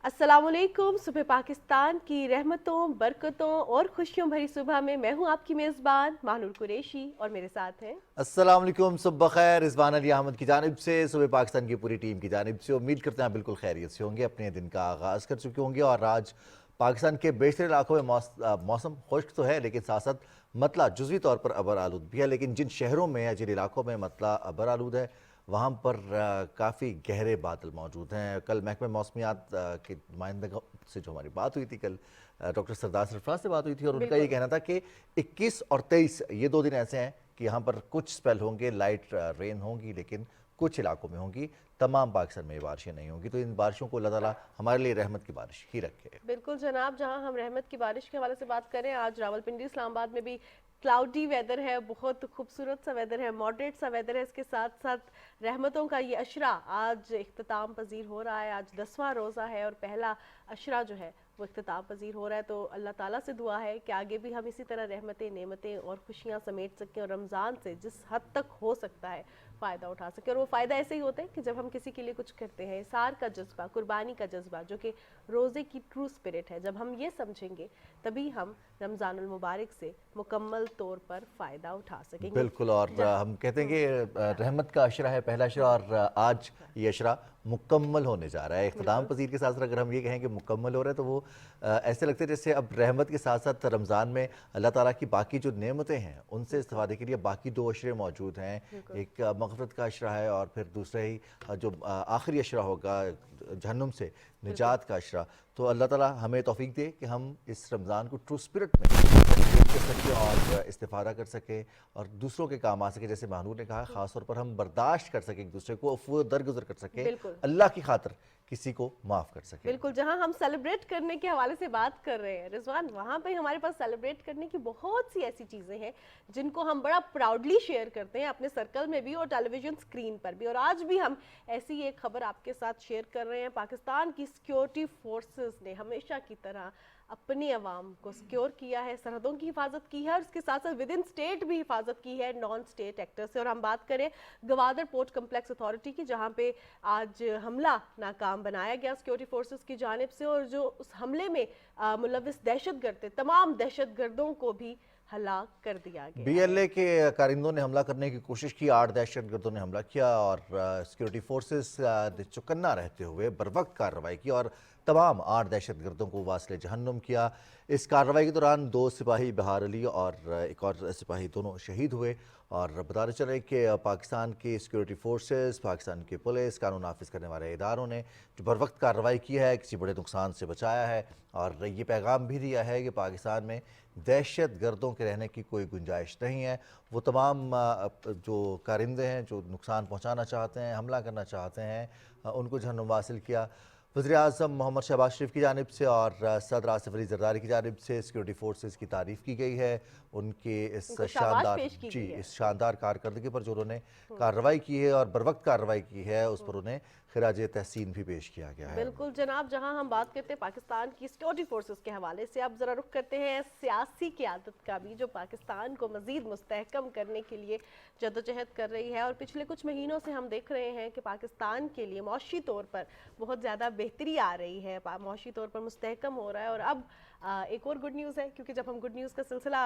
अस्सलाम वालेकुम। सुबह पाकिस्तान की रहमतों, बरकतों और खुशियों भरी सुबह में मैं हूं आपकी मेज़बान मानूर कुरैशी और मेरे साथ हैं अस्सलाम वालेकुम, सुबह खैर। रिजवान अली अहमद की जानिब से सुबह पाकिस्तान की पूरी टीम की जानिब से उम्मीद करते हैं बिल्कुल खैरियत से होंगे, अपने दिन का आगाज़ कर चुके होंगे। और आज पाकिस्तान के बेशतर इलाकों में मौसम खुश्क तो है, लेकिन साथ साथ मतला जुज़वी तौर पर अबर आलूद भी है। लेकिन जिन शहरों में या जिन इलाकों में मतला अबर आलूद है वहाँ पर काफ़ी गहरे बादल मौजूद हैं। कल महकमे मौसमियात के नुमाइंदे से जो हमारी बात हुई थी, कल डॉक्टर सरदार सरफराज से बात हुई थी और उनका ये बिल्कुल। कहना था कि 21 और 23 ये 2 दिन ऐसे हैं कि यहाँ पर कुछ स्पेल होंगे, लाइट रेन होंगी, लेकिन कुछ इलाकों में होंगी। तमाम पाकिस्तान में ये बारिशें नहीं होंगी। तो इन बारिशों को अल्लाह ताला हमारे लिए रहमत की बारिश ही रखे। बिल्कुल जनाब, जहां हम रहमत की बारिश के हवाले से बात करें, आज रावलपिंडी इस्लामाबाद में भी क्लाउडी वेदर है, बहुत खूबसूरत सा वेदर है, मॉडरेट सा वेदर है। इसके साथ साथ रहमतों का ये अशरा आज इख्तिताम पजीर हो रहा है। आज 10वां रोज़ा है और पहला अशरा जो है वो इख्तिताम पजीर हो रहा है। तो अल्लाह ताला से दुआ है कि आगे भी हम इसी तरह रहमतें, नेमतें और खुशियाँ समेट सकें और रमज़ान से जिस हद तक हो सकता है फ़ायदा उठा सके। और वो फ़ायदा ऐसे ही होता है कि जब हम किसी के लिए कुछ करते हैं, इसार का जज्बा, कुर्बानी का जज्बा, जो कि रोज़े की ट्रू स्पिरिट है, जब हम ये समझेंगे तभी हम रमज़ानुल मुबारक से मुकम्मल तौर पर फ़ायदा उठा सकेंगे। बिल्कुल। और हम कहते हैं कि रहमत का अशरा है पहला अशरा, और आज ये अशरा मुकम्मल होने जा रहा है। इख्तिताम पजीर के साथ साथ अगर हम ये कहें कि मुकम्मल हो रहा है तो वो ऐसे लगता है जैसे अब रहमत के साथ साथ रमज़ान में अल्लाह ताला की बाकी जो नेमतें हैं उनसे इस्तेफादे के लिए बाकी 2 अशरे मौजूद हैं। एक मग़फ़िरत का अशरा है और फिर दूसरा ही जो आखिरी अशरा होगा जहन्नुम से निजात का अशरा। तो अल्लाह ताला हमें तौफीक दे कि हम इस रमज़ान को ट्रू स्पिरिट में कर सकें और इस्तेफादा कर सकें और दूसरों के काम आ सके। जैसे महानूर ने कहा, ख़ास तौर पर हम बर्दाश्त कर सकें एक दूसरे को, वो दरगुजर कर सकें, बिल्कुल अल्लाह की खातिर किसी को माफ़ कर सकें। बिल्कुल। जहां हम सेलिब्रेट करने के हवाले से बात कर रहे हैं रिजवान, वहां पे हमारे पास सेलिब्रेट करने की बहुत सी ऐसी चीज़ें हैं जिनको हम बड़ा प्राउडली शेयर करते हैं अपने सर्कल में भी और टेलीविजन स्क्रीन पर भी। और आज भी हम ऐसी एक खबर आपके साथ शेयर कर रहे हैं। पाकिस्तान की सिक्योरिटी फोर्सेस ने हमेशा की तरह अपने अवाम को सिक्योर किया है, सरहदों की हिफाजत की है और उसके साथ साथ विद इन स्टेट भी हिफाजत की है नॉन स्टेट एक्टर से। और हम बात करें गवादर पोर्ट कम्प्लेक्स अथॉरिटी की, जहां पे आज हमला नाकाम बनाया गया सिक्योरिटी फोर्सेस की जानिब से, और जो उस हमले में मुलविस दहशतगर्द थे, तमाम दहशतगर्दों को भी हलाक कर दिया गया है। BLA के कारिंदों ने हमला करने की कोशिश की, 8 दहशतगर्दों ने हमला किया और सिक्योरिटी फोर्सेस ने चौकन्ना रहते हुए बरवक्त कार्रवाई की और तमाम 8 दहशतगर्दों को वासिले जहन्नुम किया। इस कार्रवाई के दौरान 2 सिपाही बहार अली और एक और सिपाही दोनों शहीद हुए। और बताते चले कि पाकिस्तान की सिक्योरिटी फोर्सेस, पाकिस्तान की पुलिस, कानून नाफिज करने वाले इदारों ने जो बरवक्त कार्रवाई की है, किसी बड़े नुकसान से बचाया है और ये पैगाम भी दिया है कि पाकिस्तान में दहशत गर्दों के रहने की कोई गुंजाइश नहीं है। वो तमाम जो कारिंदे हैं जो नुकसान पहुँचाना चाहते हैं, हमला करना चाहते हैं, उनको जहन्नुम वासिल किया। वज़ीर-ए-आज़म मोहम्मद शहबाज शरीफ की जानिब से और सदर आसिफ अली ज़रदारी की जानिब से सिक्योरिटी फोर्सेस की तारीफ़ की गई है उनके इस शानदार इस शानदार कारकर्दगी पर जो उन्होंने कार्रवाई की है और बरवक्त कार्रवाई की है, उस पर उन्हें खिराज तहसीन भी पेश किया गया है। बिल्कुल जनाब, जहां हम बात करते हैं पाकिस्तान की सिक्योरिटी फोर्सेस के हवाले से, अब ज़रा रुख करते हैं सियासी क़यादत का भी, जो पाकिस्तान को मज़ीद मुस्तहकम करने के लिए जदोजहद कर रही है। और पिछले कुछ महीनों से हम देख रहे हैं कि पाकिस्तान के लिए मौशी तौर पर बहुत ज़्यादा बेहतरी आ रही है, मौशी तौर पर मुस्तहकम हो रहा है। और अब एक और गुड न्यूज़ है, क्योंकि जब हम गुड न्यूज़ का सिलसिला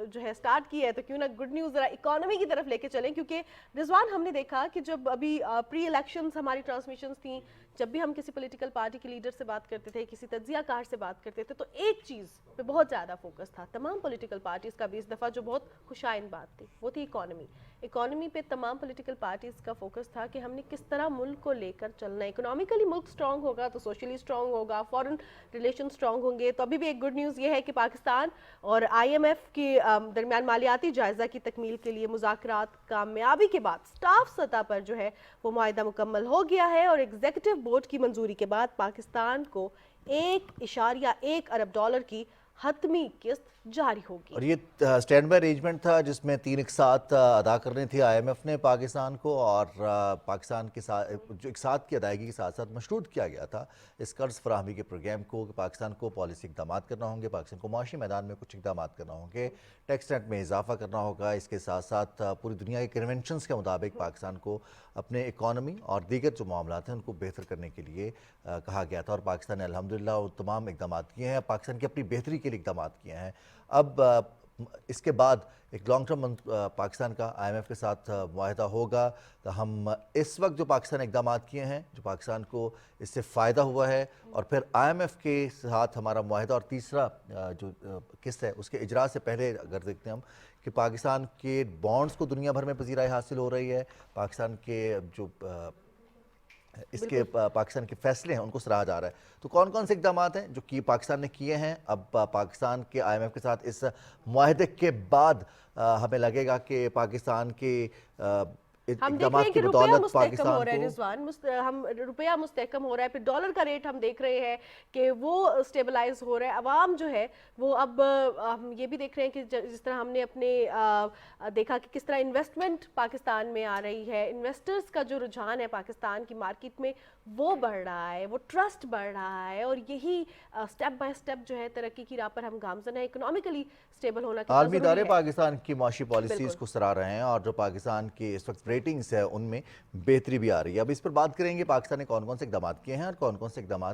जो है स्टार्ट किया है, तो क्यों ना गुड न्यूज़ ज़रा इकोनॉमी की तरफ लेके चलें। क्योंकि रिजवान, हमने देखा कि जब अभी प्री इलेक्शंस हमारी ट्रांसमिशंस थी, जब भी हम किसी पॉलिटिकल पार्टी के लीडर से बात करते थे, किसी तज्जियाकार से बात करते थे, तो एक चीज़ पे बहुत ज़्यादा फोकस था तमाम पॉलिटिकल पार्टीज़ का भी इस दफ़ा, जो बहुत खुशाइन बात थी, वो थी इकोनॉमी। इकोनॉमी पे तमाम पॉलिटिकल पार्टीज़ का फोकस था कि हमने किस तरह मुल्क को लेकर चलना है। इकोनॉमिकली मुल्क स्ट्रॉन्ग होगा तो सोशली स्ट्रॉन्ग होगा, फॉरेन रिलेशन स्ट्रॉन्ग होंगे। तो अभी भी एक गुड न्यूज़ ये है कि पाकिस्तान और IMF के दरमियान मालियाती जायज़ा की तकमील के लिए मुज़ाकरात कामयाबी के बाद स्टाफ सतह पर जो है वो मुआहिदा मुकम्मल हो गया है। और एग्जीक्यूटिव बोर्ड की मंजूरी के बाद पाकिस्तान को $1.1 अरब की हतमी किस्त जारी होगी। और ये स्टैंड बाय अरेंजमेंट था जिसमें 3 एक साथ अदा करने थी आईएमएफ ने पाकिस्तान को, और पाकिस्तान के साथ जो एक साथ की अदायगी के साथ साथ मशरूत किया गया था इस कर्ज फराहमी के प्रोग्राम को कि पाकिस्तान को पॉलिसी इकदाम करना होंगे, पाकिस्तान को माशी मैदान में कुछ इकदाम करना होंगे, टैक्स रेट में इजाफा करना होगा, इसके साथ साथ पूरी दुनिया के कन्वेंशंस के मुताबिक पाकिस्तान को अपने इकॉनमी और दीगर जो मामलात हैं उनको बेहतर करने के लिए कहा गया था। और पाकिस्तान ने अल्हम्दुलिल्लाह वो तमाम इकदाम किए हैं, पाकिस्तान की अपनी बेहतरी के लिए इकदाम किए हैं। अब इसके बाद एक लॉन्ग टर्म पाकिस्तान का आईएमएफ के साथ मुआहदा होगा। तो हम इस वक्त जो पाकिस्तान ने इकदाम किए हैं, जो पाकिस्तान को इससे फ़ायदा हुआ है, और फिर आईएमएफ के साथ हमारा मुआहदा, और तीसरा जो किस्त है उसके इजरा से पहले अगर देखते हैं हम कि पाकिस्तान के बॉन्ड्स को दुनिया भर में पजीराई हासिल हो रही है, पाकिस्तान के जो इसके पाकिस्तान के फैसले हैं उनको सराहा जा रहा है। तो कौन कौन से इकदाम हैं जो कि पाकिस्तान ने किए हैं। अब पाकिस्तान के आईएमएफ के साथ इस मुआहदे के बाद हमें लगेगा कि पाकिस्तान के हम देख रहे हैं कि रुपया मुस्तहकम हो रहा है को रिजवान, हम रुपया मुस्तहकम हो रहा है, फिर डॉलर का रेट हम देख रहे हैं कि वो स्टेबलाइज हो रहा है। अवाम जो है वो अब हम ये भी देख रहे हैं कि जिस तरह हमने अपने देखा कि किस तरह इन्वेस्टमेंट पाकिस्तान में आ रही है, इन्वेस्टर्स का जो रुझान है पाकिस्तान की मार्केट में वो बढ़ रहा है, वो ट्रस्ट बढ़ रहा है, और यही स्टेप बाय स्टेप जो है तरक्की की राह पर हम गामजन है। इकोनॉमिकली स्टेबल होना आलमी इदारे पाकिस्तान की माशी पॉलिसीज़ को सराह रहे हैं, और जो पाकिस्तान की इस वक्त रेटिंग्स है उनमें बेहतरी भी आ रही है। अब इस पर बात करेंगे पाकिस्तान ने कौन कौन से इकदाम किए हैं और कौन कौन से इकदाम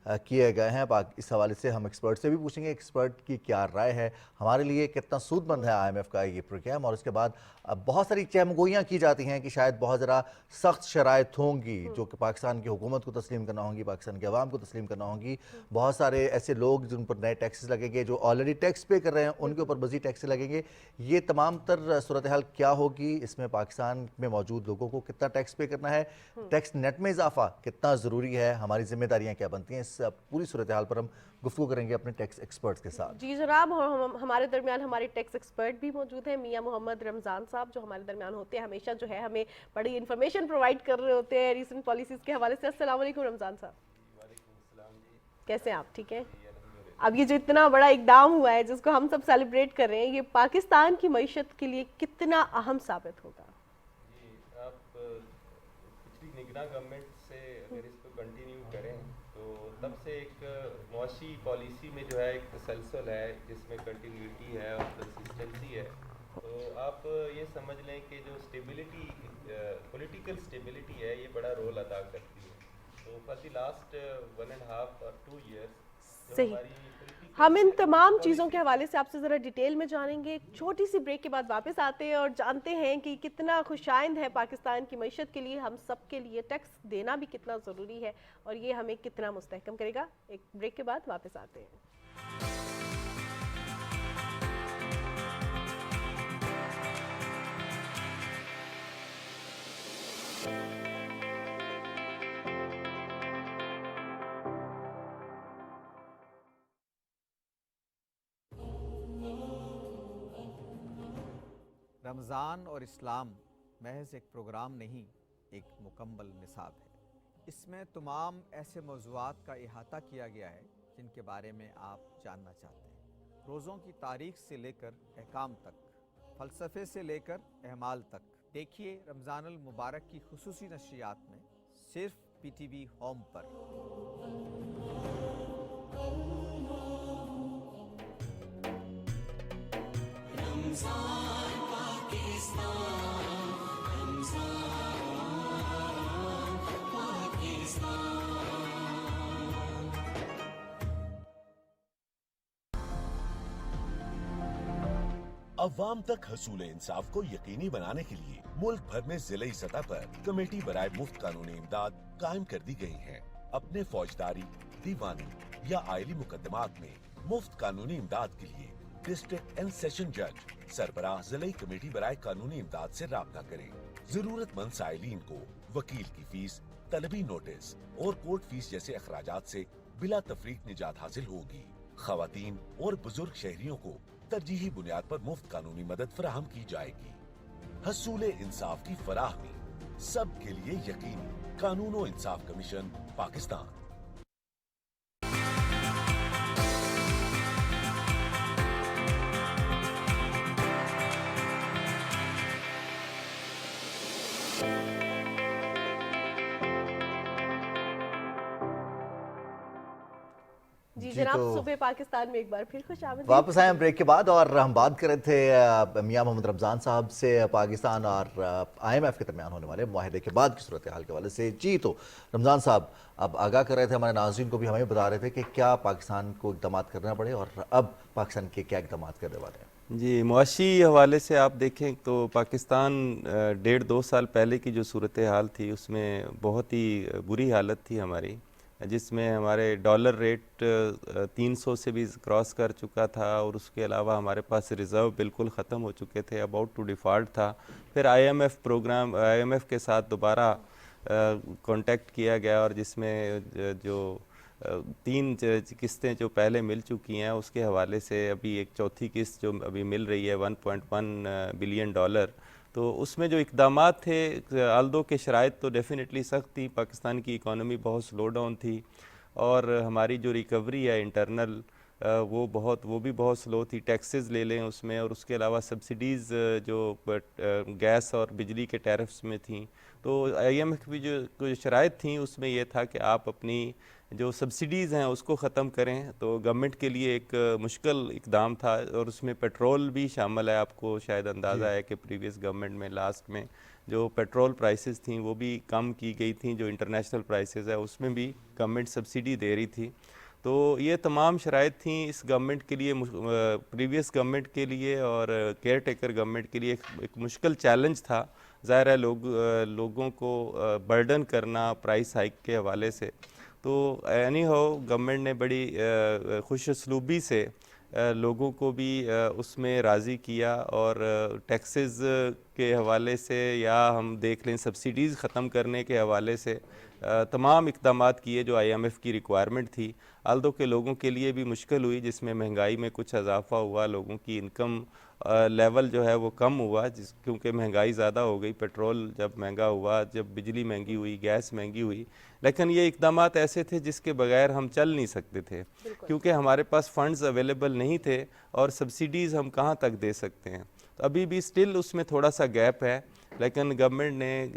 किए गए हैं। इस हवाले से हम एक्सपर्ट से भी पूछेंगे एक्सपर्ट की क्या राय है, हमारे लिए कितना सूदमंद है आईएमएफ का ये प्रोग्राम। और उसके बाद बहुत सारी चहमगोइयाँ की जाती हैं कि शायद बहुत ज़रा सख्त शराइत होंगी जो कि पाकिस्तान की हुकूमत को तस्लीम करना होंगी, पाकिस्तान के अवाम को तस्लीम करना होंगी। बहुत सारे ऐसे लोग जिन पर नए टैक्सेस लगेंगे, जो ऑलरेडी टैक्स पे कर रहे हैं उनके ऊपर मज़ीद टैक्स लगेंगे। ये तमाम तर सूरत हाल क्या होगी, इसमें पाकिस्तान में मौजूद लोगों को कितना टैक्स पे करना है, टैक्स नेट में इजाफा कितना ज़रूरी है, हमारी जिम्मेदारियाँ क्या बनती हैं, इस पूरी सूरत हाल पर हम गुफ्तगू करेंगे अपने टैक्स एक्सपर्ट्स के साथ। जी जनाब, हमारे दरमियान हमारे टैक्स एक्सपर्ट भी मौजूद हैं, मियां मोहम्मद रमज़ान साहब, जो हमारे दरमियान होते हैं हमेशा जो है हमें बड़ी इन्फॉर्मेशन प्रोवाइड कर रहे होते हैं रीसेंट पॉलिसीज़ के हवाले से। अस्सलाम वालेकुम रमज़ान साहब, कैसे हैं आप? ठीक है। अब ये जो इतना बड़ा इकदाम हुआ है जिसको हम सब सेलिब्रेट कर रहे हैं, ये पाकिस्तान की मईशत के लिए कितना अहम साबित होगा? आप पिछली निगरान गवर्नमेंट से अगर इसको कंटिन्यू करें तो तब से एक मुआशी पॉलिसी में जो है एक तसलसल है, जिसमें कंटिन्यूटी है और कंसिस्टेंसी है। तो आप ये समझ लें कि जो स्टेबिलिटी, पॉलिटिकल स्टेबिलिटी है, ये बड़ा रोल अदा करती है। तो फॉर द लास्ट 1.5 और 2 ईयर्स सही, हम इन तमाम चीज़ों के हवाले से आपसे ज़रा डिटेल में जानेंगे। एक छोटी सी ब्रेक के बाद वापस आते हैं और जानते हैं कि कितना खुशाइंद है पाकिस्तान की मईशत के लिए, हम सब के लिए टैक्स देना भी कितना ज़रूरी है और ये हमें कितना मुस्तहकम करेगा। एक ब्रेक के बाद वापस आते हैं। रमज़ान और इस्लाम महज एक प्रोग्राम नहीं, एक मुकम्मल निसाब है। इसमें तमाम ऐसे मौज़ूआत का इहाता किया गया है जिनके बारे में आप जानना चाहते हैं। रोज़ों की तारीख़ से लेकर अहकाम तक, फ़लसफ़े से लेकर अहमाल तक। देखिए रमज़ानुल मुबारक की खुसूसी नशरियात में सिर्फ PTV होम पर। अवाम तक हसूल इंसाफ को यकीनी बनाने के लिए मुल्क भर में जिले सतह पर कमेटी बराए मुफ्त कानूनी इमदाद कायम कर दी गई है। अपने फौजदारी, दीवानी या आइली मुकदमात में मुफ्त कानूनी इमदाद के लिए डिस्ट्रिक्ट एंड सेशन जज सरबराह जिले कमेटी बराए कानूनी इमदाद से राब्ता करें। जरूरतमंद साइलिन को वकील की फीस, तलबी नोटिस और कोर्ट फीस जैसे अखराजात से बिला तफरीक निजात हासिल होगी। खवातीन और बुजुर्ग शहरियों को तरजीही बुनियाद पर मुफ्त कानूनी मदद फराहम की जाएगी। हसूले इंसाफ की फराहमी सब के लिए यकीनी। कानून और इंसाफ कमीशन, पाकिस्तान। जी जी, जनाब, तो सुबह पाकिस्तान में एक बार फिर खुश आमदीद। वापस आए हम ब्रेक के बाद और हम बात कर रहे थे मियां मोहम्मद रमज़ान साहब से पाकिस्तान और IMF के दरमियान होने वाले मुआहदे के बाद की सूरत हाल के हवाले से। जी, तो रमज़ान साहब अब आगाह कर रहे थे, हमारे नाज़रीन को भी हमें बता रहे थे कि क्या पाकिस्तान को इक़दाम करना पड़े और अब पाकिस्तान के क्या इक़दाम करने वाले हैं। जी, मुआशी हवाले से आप देखें तो पाकिस्तान 1.5-2 साल पहले की जो सूरत हाल थी उसमें बहुत ही बुरी हालत थी हमारी, जिसमें हमारे डॉलर रेट 300 से भी क्रॉस कर चुका था और उसके अलावा हमारे पास रिज़र्व बिल्कुल ख़त्म हो चुके थे, अबाउट टू डिफ़ॉल्ट था। फिर IMF के साथ दोबारा कांटेक्ट किया गया और जिसमें जो 3 किस्तें जो पहले मिल चुकी हैं उसके हवाले से अभी एक चौथी किस्त जो अभी मिल रही है 1.1 बिलियन डॉलर, तो उसमें जो इक़दामात थे आल्दो के शराइत तो डेफिनेटली सख्त थी, पाकिस्तान की इकॉनमी बहुत स्लो डाउन थी और हमारी जो रिकवरी है इंटरनल वो भी बहुत स्लो थी। टैक्सेस ले लें उसमें और उसके अलावा सब्सिडीज़ जो गैस और बिजली के टैरिफ्स में थी, तो IMF की जो शराइत थी उसमें ये था कि आप अपनी जो सब्सिडीज़ हैं उसको ख़त्म करें, तो गवर्नमेंट के लिए एक मुश्किल इक़दाम था और उसमें पेट्रोल भी शामिल है। आपको शायद अंदाज़ा है कि प्रीवियस गवर्नमेंट में लास्ट में जो पेट्रोल प्राइसेस थी वो भी कम की गई थी, जो इंटरनेशनल प्राइसेस है उसमें भी गवर्नमेंट सब्सिडी दे रही थी। तो ये तमाम शराइत थी इस गवर्नमेंट के लिए, प्रीवियस गवर्नमेंट के लिए और केयर टेकर गवर्नमेंट के लिए एक मुश्किल चैलेंज था। ज़ाहिर है लोगों को बर्डन करना प्राइस हाइक के हवाले से, तो एनी हाउ गवर्नमेंट ने बड़ी खुश उसलूबी से लोगों को भी उसमें राज़ी किया और टैक्सेस के हवाले से या हम देख लें सब्सिडीज़ ख़त्म करने के हवाले से तमाम इक़दामात किए जो IMF की रिक्वायरमेंट थी। आल्दो के लोगों के लिए भी मुश्किल हुई, जिसमें महंगाई में कुछ इजाफ़ा हुआ, लोगों की इनकम लेवल जो है वो कम हुआ क्योंकि महंगाई ज़्यादा हो गई, पेट्रोल जब महंगा हुआ, जब बिजली महंगी हुई, गैस महंगी हुई। लेकिन ये इक़दामात ऐसे थे जिसके बगैर हम चल नहीं सकते थे क्योंकि हमारे पास फंड्स अवेलेबल नहीं थे और सब्सिडीज़ हम कहाँ तक दे सकते हैं। तो अभी भी स्टिल उसमें थोड़ा सा गैप है, लेकिन गवर्नमेंट ने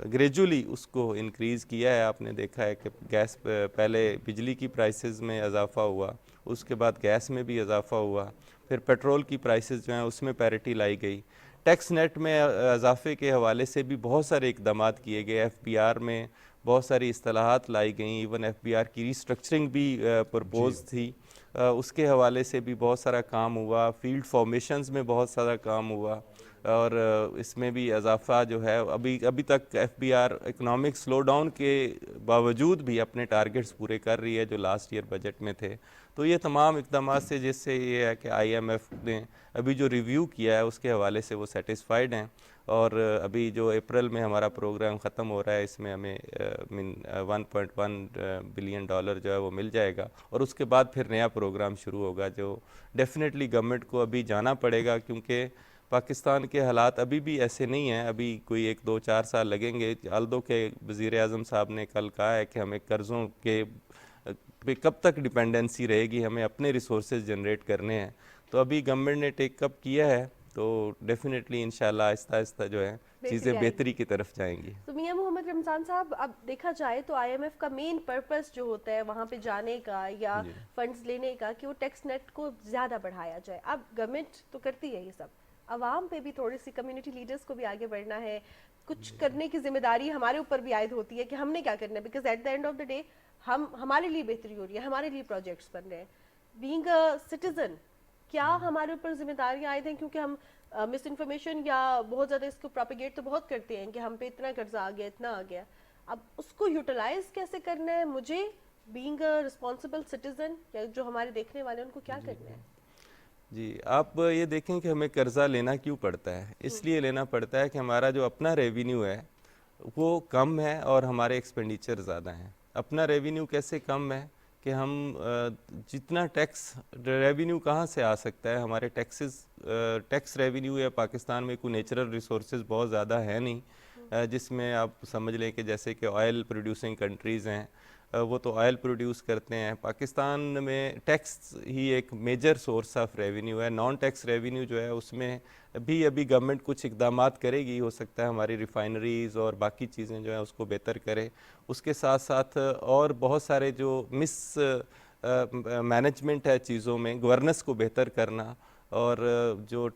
ग्रेजुअली उसको इंक्रीज़ किया है। आपने देखा है कि गैस पहले बिजली की प्राइसेस में इजाफ़ा हुआ, उसके बाद गैस में भी इजाफ़ा हुआ, फिर पेट्रोल की प्राइसेस जो हैं उसमें पैरिटी लाई गई। टैक्स नेट में इजाफे के हवाले से भी बहुत सारे इक़दामात किए गए, FBR में बहुत सारी इस्तेलाहात लाई गई, इवन FBR की रीस्ट्रक्चरिंग भी प्रपोज थी, उसके हवाले से भी बहुत सारा काम हुआ। फील्ड फॉर्मेशंस में बहुत सारा काम हुआ और इसमें भी इजाफा जो है अभी तक FBR इकोनॉमिक स्लो डाउन के बावजूद भी अपने टारगेट्स पूरे कर रही है जो लास्ट ईयर बजट में थे। तो ये तमाम इक़दामात से जिससे ये है कि IMF ने अभी जो रिव्यू किया है उसके हवाले से वो सेटिस्फाइड हैं और अभी जो अप्रैल में हमारा प्रोग्राम ख़त्म हो रहा है इसमें हमें 1.1 बिलियन डॉलर जो है वो मिल जाएगा और उसके बाद फिर नया प्रोग्राम शुरू होगा जो डेफिनेटली गवर्नमेंट को अभी जाना पड़ेगा क्योंकि पाकिस्तान के हालात अभी भी ऐसे नहीं हैं, अभी कोई 1-2-4 साल लगेंगे। आल्दो के वज़ीर-ए-आज़म साहब ने कल कहा है कि हमें कर्ज़ों के पे कब तक डिपेंडेंसी रहेगी, हमें अपने रिसोर्सेज जनरेट करने हैं। तो अभी गवर्नमेंट ने टेक अप किया है तो डेफिनेटली इंशाल्लाह आहिस्ता आहिस्ता जो है चीज़ें बेहतरी की तरफ जाएंगी। तो मियां मोहम्मद रमज़ान साहब, अब देखा जाए तो IMF का मेन पर्पस जो होता है वहाँ पे जाने का या फंड्स लेने का कि वो टैक्स नेट को ज़्यादा बढ़ाया जाए। अब गवर्नमेंट तो करती है ये सब, आवाम पे भी थोड़ी सी, कम्युनिटी लीडर्स को भी आगे बढ़ना है, कुछ करने की जिम्मेदारी हमारे ऊपर भी आयद होती है कि हमने क्या करना है, because at the end of the day हमारे लिए बेहतरी हो रही है, हमारे लिए प्रोजेक्ट्स बन रहे हैं। बीइंग अ सिटीजन क्या हमारे ऊपर जिम्मेदारियां आयद हैं, क्योंकि हम मिस इन्फॉर्मेशन या बहुत ज़्यादा इसको प्रोपेगेट तो बहुत करते हैं कि हम पे इतना कर्जा आ गया, इतना आ गया। अब उसको यूटिलाइज कैसे करना है, मुझे बीइंग अ रिस्पॉन्सिबल सिटीजन या जो हमारे देखने वाले उनको क्या करना है? जी, आप ये देखें कि हमें कर्ज़ा लेना क्यों पड़ता है। इसलिए लेना पड़ता है कि हमारा जो अपना रेवेन्यू है वो कम है और हमारे एक्सपेंडिचर ज़्यादा हैं। अपना रेवेन्यू कैसे कम है कि हम जितना टैक्स रेवेन्यू कहाँ से आ सकता है, हमारे टैक्स रेवेन्यू या पाकिस्तान में कोई नेचुरल रिसोर्सेज बहुत ज़्यादा है नहीं, जिसमें आप समझ लें कि जैसे कि ऑयल प्रोड्यूसिंग कंट्रीज़ हैं वो तो ऑयल प्रोड्यूस करते हैं। पाकिस्तान में टैक्स ही एक मेजर सोर्स ऑफ रेवेन्यू है। नॉन टैक्स रेवेन्यू जो है उसमें भी अभी गवर्नमेंट कुछ इक़दामात करेगी, हो सकता है हमारी रिफाइनरीज़ और बाकी चीज़ें जो हैं उसको बेहतर करे। उसके साथ साथ और बहुत सारे जो मैनेजमेंट है चीज़ों में, गवर्नेंस को बेहतर करना, और जो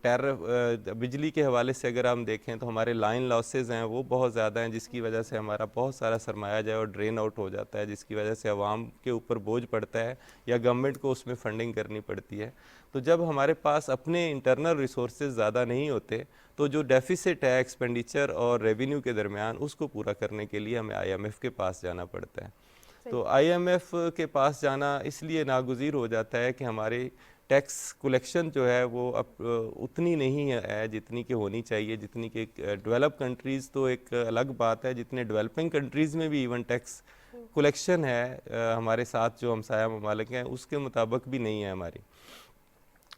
बिजली के हवाले से अगर हम देखें तो हमारे लाइन लॉसेज हैं वो बहुत ज़्यादा हैं, जिसकी वजह से हमारा बहुत सारा सरमाया जो है और ड्रेन आउट हो जाता है, जिसकी वजह से आवाम के ऊपर बोझ पड़ता है या गवर्नमेंट को उसमें फंडिंग करनी पड़ती है। तो जब हमारे पास अपने इंटरनल रिसोर्सेज ज़्यादा नहीं होते तो जो डेफिसिट है एक्सपेंडिचर और रेवेन्यू के दरमियान, उसको पूरा करने के लिए हमें IMF के पास जाना पड़ता है। तो IMF के पास जाना इसलिए नागुज़ीर हो जाता है कि हमारी टैक्स कलेक्शन जो है वो अब उतनी नहीं है जितनी कि होनी चाहिए, जितनी कि डेवलप कंट्रीज़ तो एक अलग बात है, जितने डेवलपिंग कंट्रीज़ में भी इवन टैक्स कलेक्शन है हमारे साथ जो हमसाया ममालिक हैं उसके मुताबिक भी नहीं है हमारी।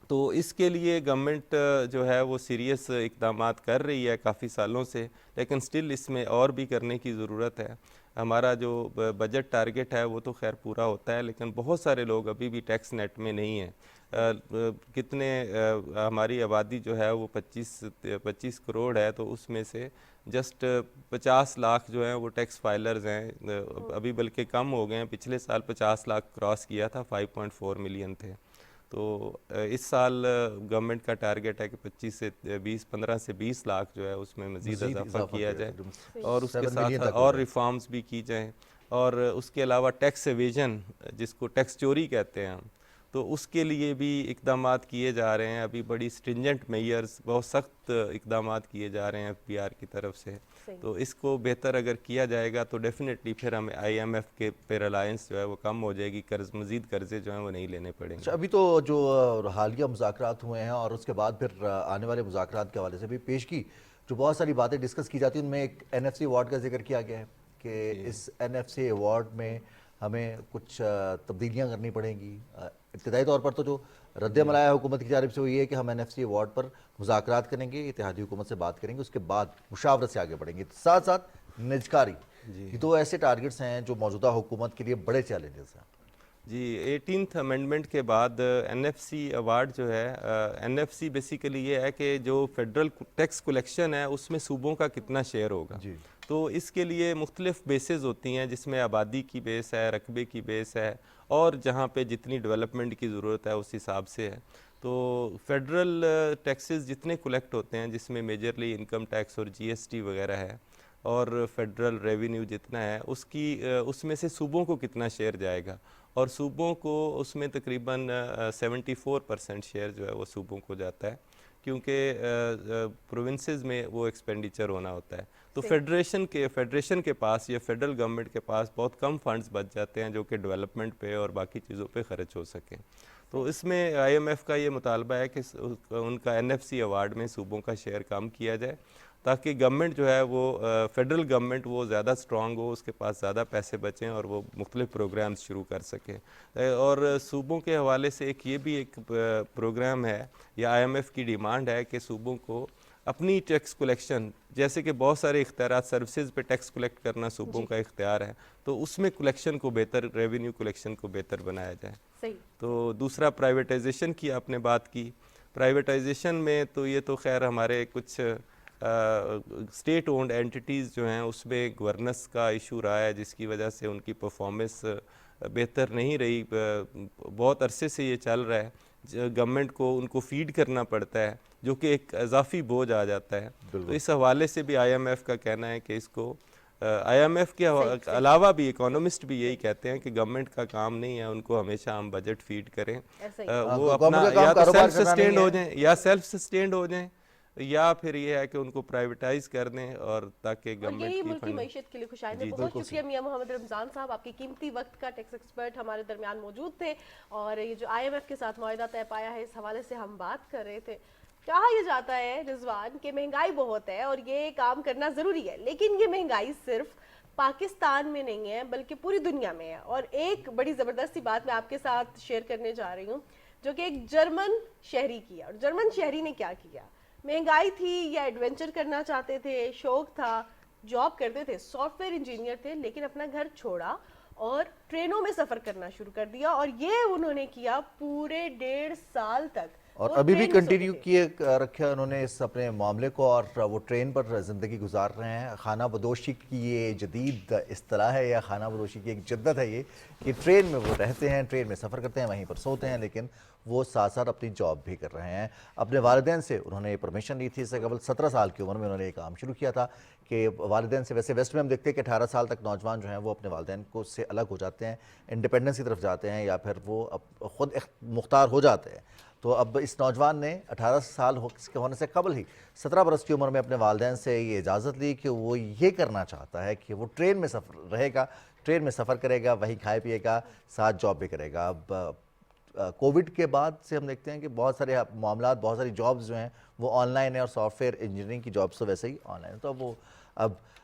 तो इसके लिए गवर्नमेंट जो है वो सीरियस इक़दामात कर रही है काफ़ी सालों से, लेकिन स्टिल इसमें और भी करने की ज़रूरत है। हमारा जो बजट टारगेट है वो तो खैर पूरा होता है, लेकिन बहुत सारे लोग अभी भी टैक्स नेट में नहीं हैं। कितने हमारी आबादी जो है वो 25 करोड़ है, तो उसमें से जस्ट 50 लाख जो हैं वो टैक्स फाइलर्स हैं, अभी बल्कि कम हो गए हैं। पिछले साल 50 लाख क्रॉस किया था, 5.4 मिलियन थे। तो इस साल गवर्नमेंट का टारगेट है कि 15 से 20 लाख जो है उसमें मज़ीद इजाफा किया जाए और उसके साथ और रिफॉर्म्स भी की जाएँ। और उसके अलावा टैक्स एवेजन, जिसको टैक्स चोरी कहते हैं हम, तो उसके लिए भी इक़दामात किए जा रहे हैं। अभी बड़ी स्ट्रिंजेंट मेयर्स, बहुत सख्त इक़दामात किए जा रहे हैं FBR की तरफ से। तो इसको बेहतर अगर किया जाएगा तो डेफिनेटली फिर हमें IMF के पे रिलायंस जो है वो कम हो जाएगी, मज़ीद कर्जे जो हैं वो नहीं लेने पड़ेंगे। अच्छा, अभी तो जो हालिया मुज़ाकरात हुए हैं और उसके बाद फिर आने वाले मुज़ाकरात के हवाले से भी पेश की जो बहुत सारी बातें डिस्कस की जाती हैं, उनमें एक NFC अवार्ड का जिक्र किया गया है कि इस NFC अवार्ड में हमें कुछ तब्दीलियाँ करनी पड़ेंगी। इब्तदाई तौर पर तो जो रद्द-ए-अमल आया हुकूमत की जानिब से वो ये है कि हम NFC अवार्ड पर मुज़ाकरात करेंगे, इत्तेहादी हुकूमत से बात करेंगे, उसके बाद मुशावरत से आगे बढ़ेंगे। साथ साथ निजकारी, ये तो ऐसे टारगेट्स हैं जो मौजूदा हुकूमत के लिए बड़े चैलेंजेस हैं। जी, 18th अमेंडमेंट के बाद NFC अवार्ड जो है, NFC बेसिकली ये है कि जो फेडरल टैक्स कलेक्शन है उसमें सूबों का कितना शेयर होगा। जी। तो इसके लिए मुख्तलिफ बेसेस होती हैं, जिसमें आबादी की बेस है, रकबे की बेस है, और जहाँ पे जितनी डेवलपमेंट की ज़रूरत है उस हिसाब से है। तो फेडरल टैक्सेस जितने कलेक्ट होते हैं, जिसमें मेजरली इनकम टैक्स और GST वगैरह है, और फेडरल रेवेन्यू जितना है उसमें से सूबों को कितना शेयर जाएगा, और सूबों को उसमें तकरीबन 74% शेयर जो है वो सूबों को जाता है, क्योंकि प्रोविंसेस में वो एक्सपेंडिचर होना होता है। तो फेडरेशन के पास या फेडरल गवर्नमेंट के पास बहुत कम फंड्स बच जाते हैं जो कि डेवलपमेंट पे और बाकी चीज़ों पे खर्च हो सकें। तो इसमें IMF का ये मुतालबा है कि उनका NFC अवार्ड में सूबों का शेयर कम किया जाए, ताकि गवर्नमेंट जो है वो फेडरल गवर्नमेंट वो ज़्यादा स्ट्रॉन्ग हो, उसके पास ज़्यादा पैसे बचें और वो मुख्तलिफ प्रोग्राम्स शुरू कर सके। और सूबों के हवाले से ये भी एक प्रोग्राम है या IMF की डिमांड है कि सूबों को अपनी टैक्स कलेक्शन, जैसे कि बहुत सारे इख्तियारात सर्विसेज पे टैक्स कलेक्ट करना सूबों का इख्तियार है, तो उसमें कलेक्शन को बेहतर, रेवेन्यू कलेक्शन को बेहतर बनाया जाए। सही। तो दूसरा प्राइवेटाइजेशन की आपने बात की। प्राइवेटाइजेशन में तो ये तो खैर हमारे कुछ स्टेट ओन्ड एंटिटीज़ जो हैं उसमें गवर्नेंस का इशू रहा है, जिसकी वजह से उनकी परफॉर्मेंस बेहतर नहीं रही। बहुत अरसे से ये चल रहा है, गवर्नमेंट को उनको फीड करना पड़ता है, जो कि एक इजाफी बोझ आ जाता है। तो इस हवाले से भी IMF का कहना है कि इसको IMF के अलावा भी इकोनॉमिस्ट भी यही कहते हैं कि गवर्नमेंट का काम नहीं है उनको हमेशा हम बजट फीड करें, वो अपना या तो सेल्फ सस्टेन्ड हो जाएं या सेल्फ सस्टेन्ड हो जाएं, या फिर ये है कि उनको प्राइवेटाइज कर दें, और ताकि गवर्नमेंट की मुल्क की मईशत के लिए खुशाइंद है। बहुत शुक्रिया मियां मोहम्मद रमज़ान साहब, आपके कीमती वक्त का। टैक्स एक्सपर्ट हमारे दरमियान मौजूद थे और ये जो IMF के साथ मुआहदा तय पाया है इस हवाले से हम बात कर रहे थे। कहा यह जाता है रिजवान कि महंगाई बहुत है और ये काम करना ज़रूरी है, लेकिन ये महंगाई सिर्फ पाकिस्तान में नहीं है बल्कि पूरी दुनिया में है। और एक बड़ी ज़बरदस्ती बात मैं आपके साथ शेयर करने जा रही हूँ, जो कि एक जर्मन शहरी की है। और जर्मन शहरी ने क्या किया, महंगाई थी या एडवेंचर करना चाहते थे, शौक था, जॉब करते थे, सॉफ्टवेयर इंजीनियर थे, लेकिन अपना घर छोड़ा और ट्रेनों में सफ़र करना शुरू कर दिया। और ये उन्होंने किया पूरे 1.5 साल तक। اور وہ ابھی بھی train miss ہوتی کنٹینیو تھی۔ کیے رکھا انہوں نے اس اپنے معاملے کو، اور وہ ٹرین پر زندگی گزار رہے ہیں۔ خانہ بدوشی کی یہ جدید اصطلاح ہے، یا خانہ بدوشی کی ایک جدت ہے یہ، کہ ٹرین میں وہ رہتے ہیں، ٹرین میں سفر کرتے ہیں، وہیں پر سوتے ہیں، لیکن وہ ساتھ ساتھ اپنی جاب بھی کر رہے ہیں۔ اپنے والدین سے انہوں نے یہ پرمیشن لی تھی، اس سے قبل 17 سال کی عمر میں انہوں نے یہ کام شروع کیا تھا کہ والدین سے، ویسے ویسٹ میں ہم دیکھتے ہیں کہ 18 سال تک نوجوان جو ہیں وہ اپنے والدین کو سے الگ ہو جاتے ہیں، انڈیپینڈنس کی طرف جاتے ہیں، یا پھر وہ خود مختار ہو جاتے ہیں۔ تو اب اس نوجوان نے 18 سال کے ہونے سے قبل ہی 17 برس کی عمر میں اپنے والدین سے یہ اجازت لی کہ وہ یہ کرنا چاہتا ہے کہ وہ ٹرین میں سفر رہے گا، ٹرین میں سفر کرے گا، وہیں کھائے پیے گا، ساتھ جاب بھی کرے گا۔ اب کووڈ کے بعد سے ہم دیکھتے ہیں کہ بہت سارے معاملات، بہت ساری جابز جو ہیں وہ آن لائن ہیں، اور سافٹ ویئر انجینئرنگ کی جابس تو ویسے ہی آن لائن ہیں، تو اب وہ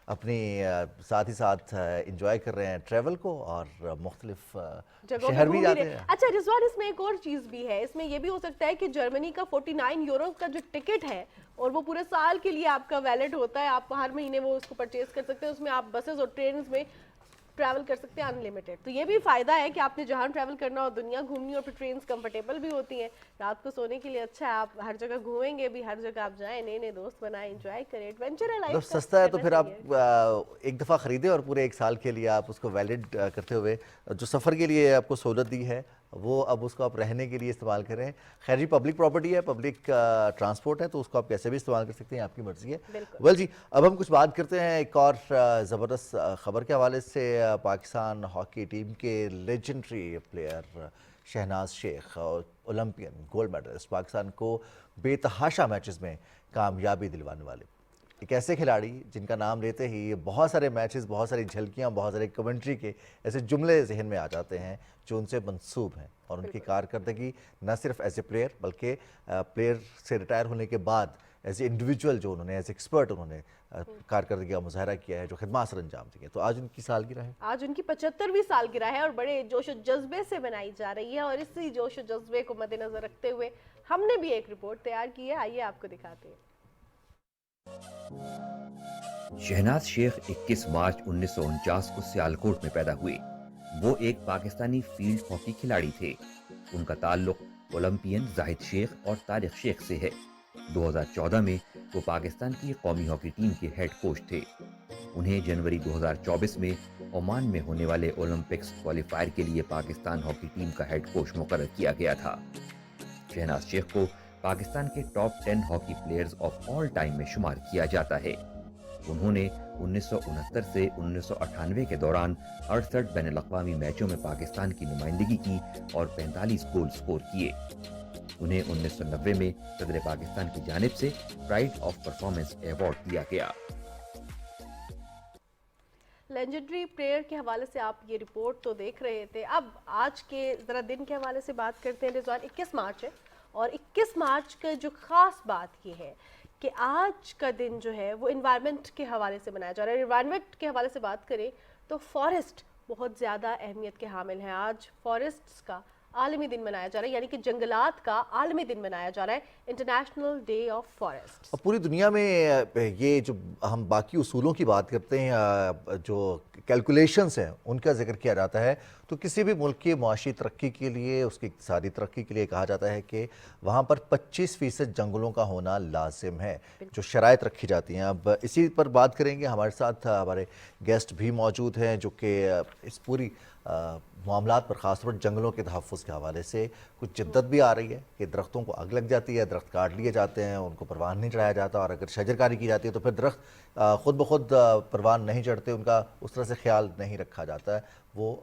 اپنی ساتھ ہی ساتھ انجوائے کر رہے ہیں ٹریول کو، اور مختلف جگہوں شہر پہ بھی گھوم جاتے رہے۔ ہیں۔ اچھا رضوان، اس میں ایک اور چیز بھی ہے، اس میں یہ بھی ہو سکتا ہے کہ جرمنی کا 49 یورو کا جو ٹکٹ ہے، اور وہ پورے سال کے لیے آپ کا ویلڈ ہوتا ہے، آپ ہر مہینے وہ اس کو پرچیز کر سکتے ہیں، اس میں آپ بسز اور ٹرینز میں ٹریول کر سکتے ہیں انلمیٹڈ۔ تو یہ بھی فائدہ ہے کہ آپ نے جہاں ٹریول کرنا ہو، دنیا گھومنی ہو، پھر ٹرینز کمفرٹیبل بھی ہوتی ہیں، رات کو سونے کے لیے اچھا ہے، آپ ہر جگہ گھومیں گے بھی، ہر جگہ آپ جائیں، نئے نئے دوست بنائیں، انجوائے کریں، ایڈونچر ہے مطلب لائف کا، سستا ہے تو کرنا پھر آپ چاہیے۔ ایک دفعہ خریدیں اور پورے ایک سال کے لیے آپ اس کو ویلڈ کرتے ہوئے جو سفر کے لیے آپ کو سہولت دی ہے، وہ اب اس کو آپ رہنے کے لیے استعمال کریں۔ خیر جی، پبلک پراپرٹی ہے، پبلک ٹرانسپورٹ ہے، تو اس کو آپ کیسے بھی استعمال کر سکتے ہیں، آپ کی مرضی ہے۔ بالکل۔ ویل جی، اب ہم کچھ بات کرتے ہیں ایک اور زبردست خبر کے حوالے سے۔ پاکستان ہاکی ٹیم کے لیجنڈری پلیئر شہناز شیخ اور اولمپئن گولڈ میڈلسٹ، پاکستان کو بے تحاشا میچز میں کامیابی دلوانے والے ایک ایسے کھلاڑی جن کا نام لیتے ہی بہت سارے میچز، بہت ساری جھلکیاں، بہت سارے کمنٹری کے ایسے جملے ذہن میں آ جاتے ہیں جو ان سے منسوب ہیں، اور ان کی کارکردگی نہ صرف ایز اے پلیئر بلکہ پلیئر سے ریٹائر ہونے کے بعد ایز اے انڈیویجول جو انہوں نے ایز ایکسپرٹ انہوں نے کارکردگی کا مظاہرہ کیا ہے، جو خدمات سر انجام دی ہیں۔ تو آج ان کی سالگرہ ہے، آج ان کی 75ویں سالگرہ ہے، اور بڑے جوش و جذبے سے منائی جا رہی ہے، اور اسی جوش و جذبے کو مد نظر رکھتے ہوئے ہم نے بھی ایک رپورٹ تیار کی ہے، آئیے آپ کو دکھاتے ہیں۔ شہناز شیخ 21 مارچ 1949 کو سیالکوٹ میں پیدا ہوئے۔ وہ ایک پاکستانی فیلڈ ہاکی کھلاڑی تھے۔ ان کا تعلق اولمپئن زاہد شیخ اور طارق شیخ سے ہے۔ 2014 میں وہ پاکستان کی قومی ہاکی ٹیم کے ہیڈ کوچ تھے۔ انہیں جنوری 2024 میں عمان میں ہونے والے اولمپکس کوالیفائر کے لیے پاکستان ہاکی ٹیم کا ہیڈ کوچ مقرر کیا گیا تھا۔ شہناز شیخ کو پاکستان کے top 10 hockey players of all time میں شمار کیا جاتا ہے۔ انہوں نے 1969 سے 1998 کے دوران 68 بین الاقوامی میچوں میں پاکستان کی نمائندگی کی اور 45 گول سکور کیے۔ انہیں 1990 میں صدر پاکستان کی جانب سے پرائڈ آف پرفارمنس ایوارڈ دیا گیا۔ لیجنڈری پلیئر کے حوالے سے آپ یہ رپورٹ تو دیکھ رہے تھے، اب آج کے ذرا دن کے حوالے سے بات کرتے ہیں۔ رضوان، 21 مارچ ہے، اور 21 مارچ کا جو خاص بات یہ ہے کہ آج کا دن جو ہے وہ انوائرمنٹ کے حوالے سے منایا جا رہا ہے۔ انوائرمنٹ کے حوالے سے بات کریں تو فارسٹ بہت زیادہ اہمیت کے حامل ہیں۔ آج فارسٹس کا عالمی دن منایا جا رہا ہے، یعنی کہ جنگلات کا عالمی دن منایا جا رہا ہے، انٹرنیشنل ڈے آف فارسٹ۔ اور پوری دنیا میں یہ جو ہم باقی اصولوں کی بات کرتے ہیں، جو کیلکولیشنز ہیں ان کا ذکر کیا جاتا ہے، تو کسی بھی ملک کی معاشی ترقی کے لیے، اس کی اقتصادی ترقی کے لیے کہا جاتا ہے کہ وہاں پر 25% جنگلوں کا ہونا لازم ہے، جو شرائط رکھی جاتی ہیں۔ اب اسی پر بات کریں گے، ہمارے ساتھ ہمارے گیسٹ بھی موجود ہیں جو کہ اس پوری معاملات پر، خاص طور پر جنگلوں کے تحفظ کے حوالے سے کچھ جدت بھی آ رہی ہے کہ درختوں کو آگ لگ جاتی ہے، درخت کاٹ لیے جاتے ہیں، ان کو پروان نہیں چڑھایا جاتا، اور اگر شجرکاری کی جاتی ہے تو پھر درخت خود بخود پروان نہیں چڑھتے، ان کا اس طرح سے خیال نہیں رکھا جاتا ہے، وہ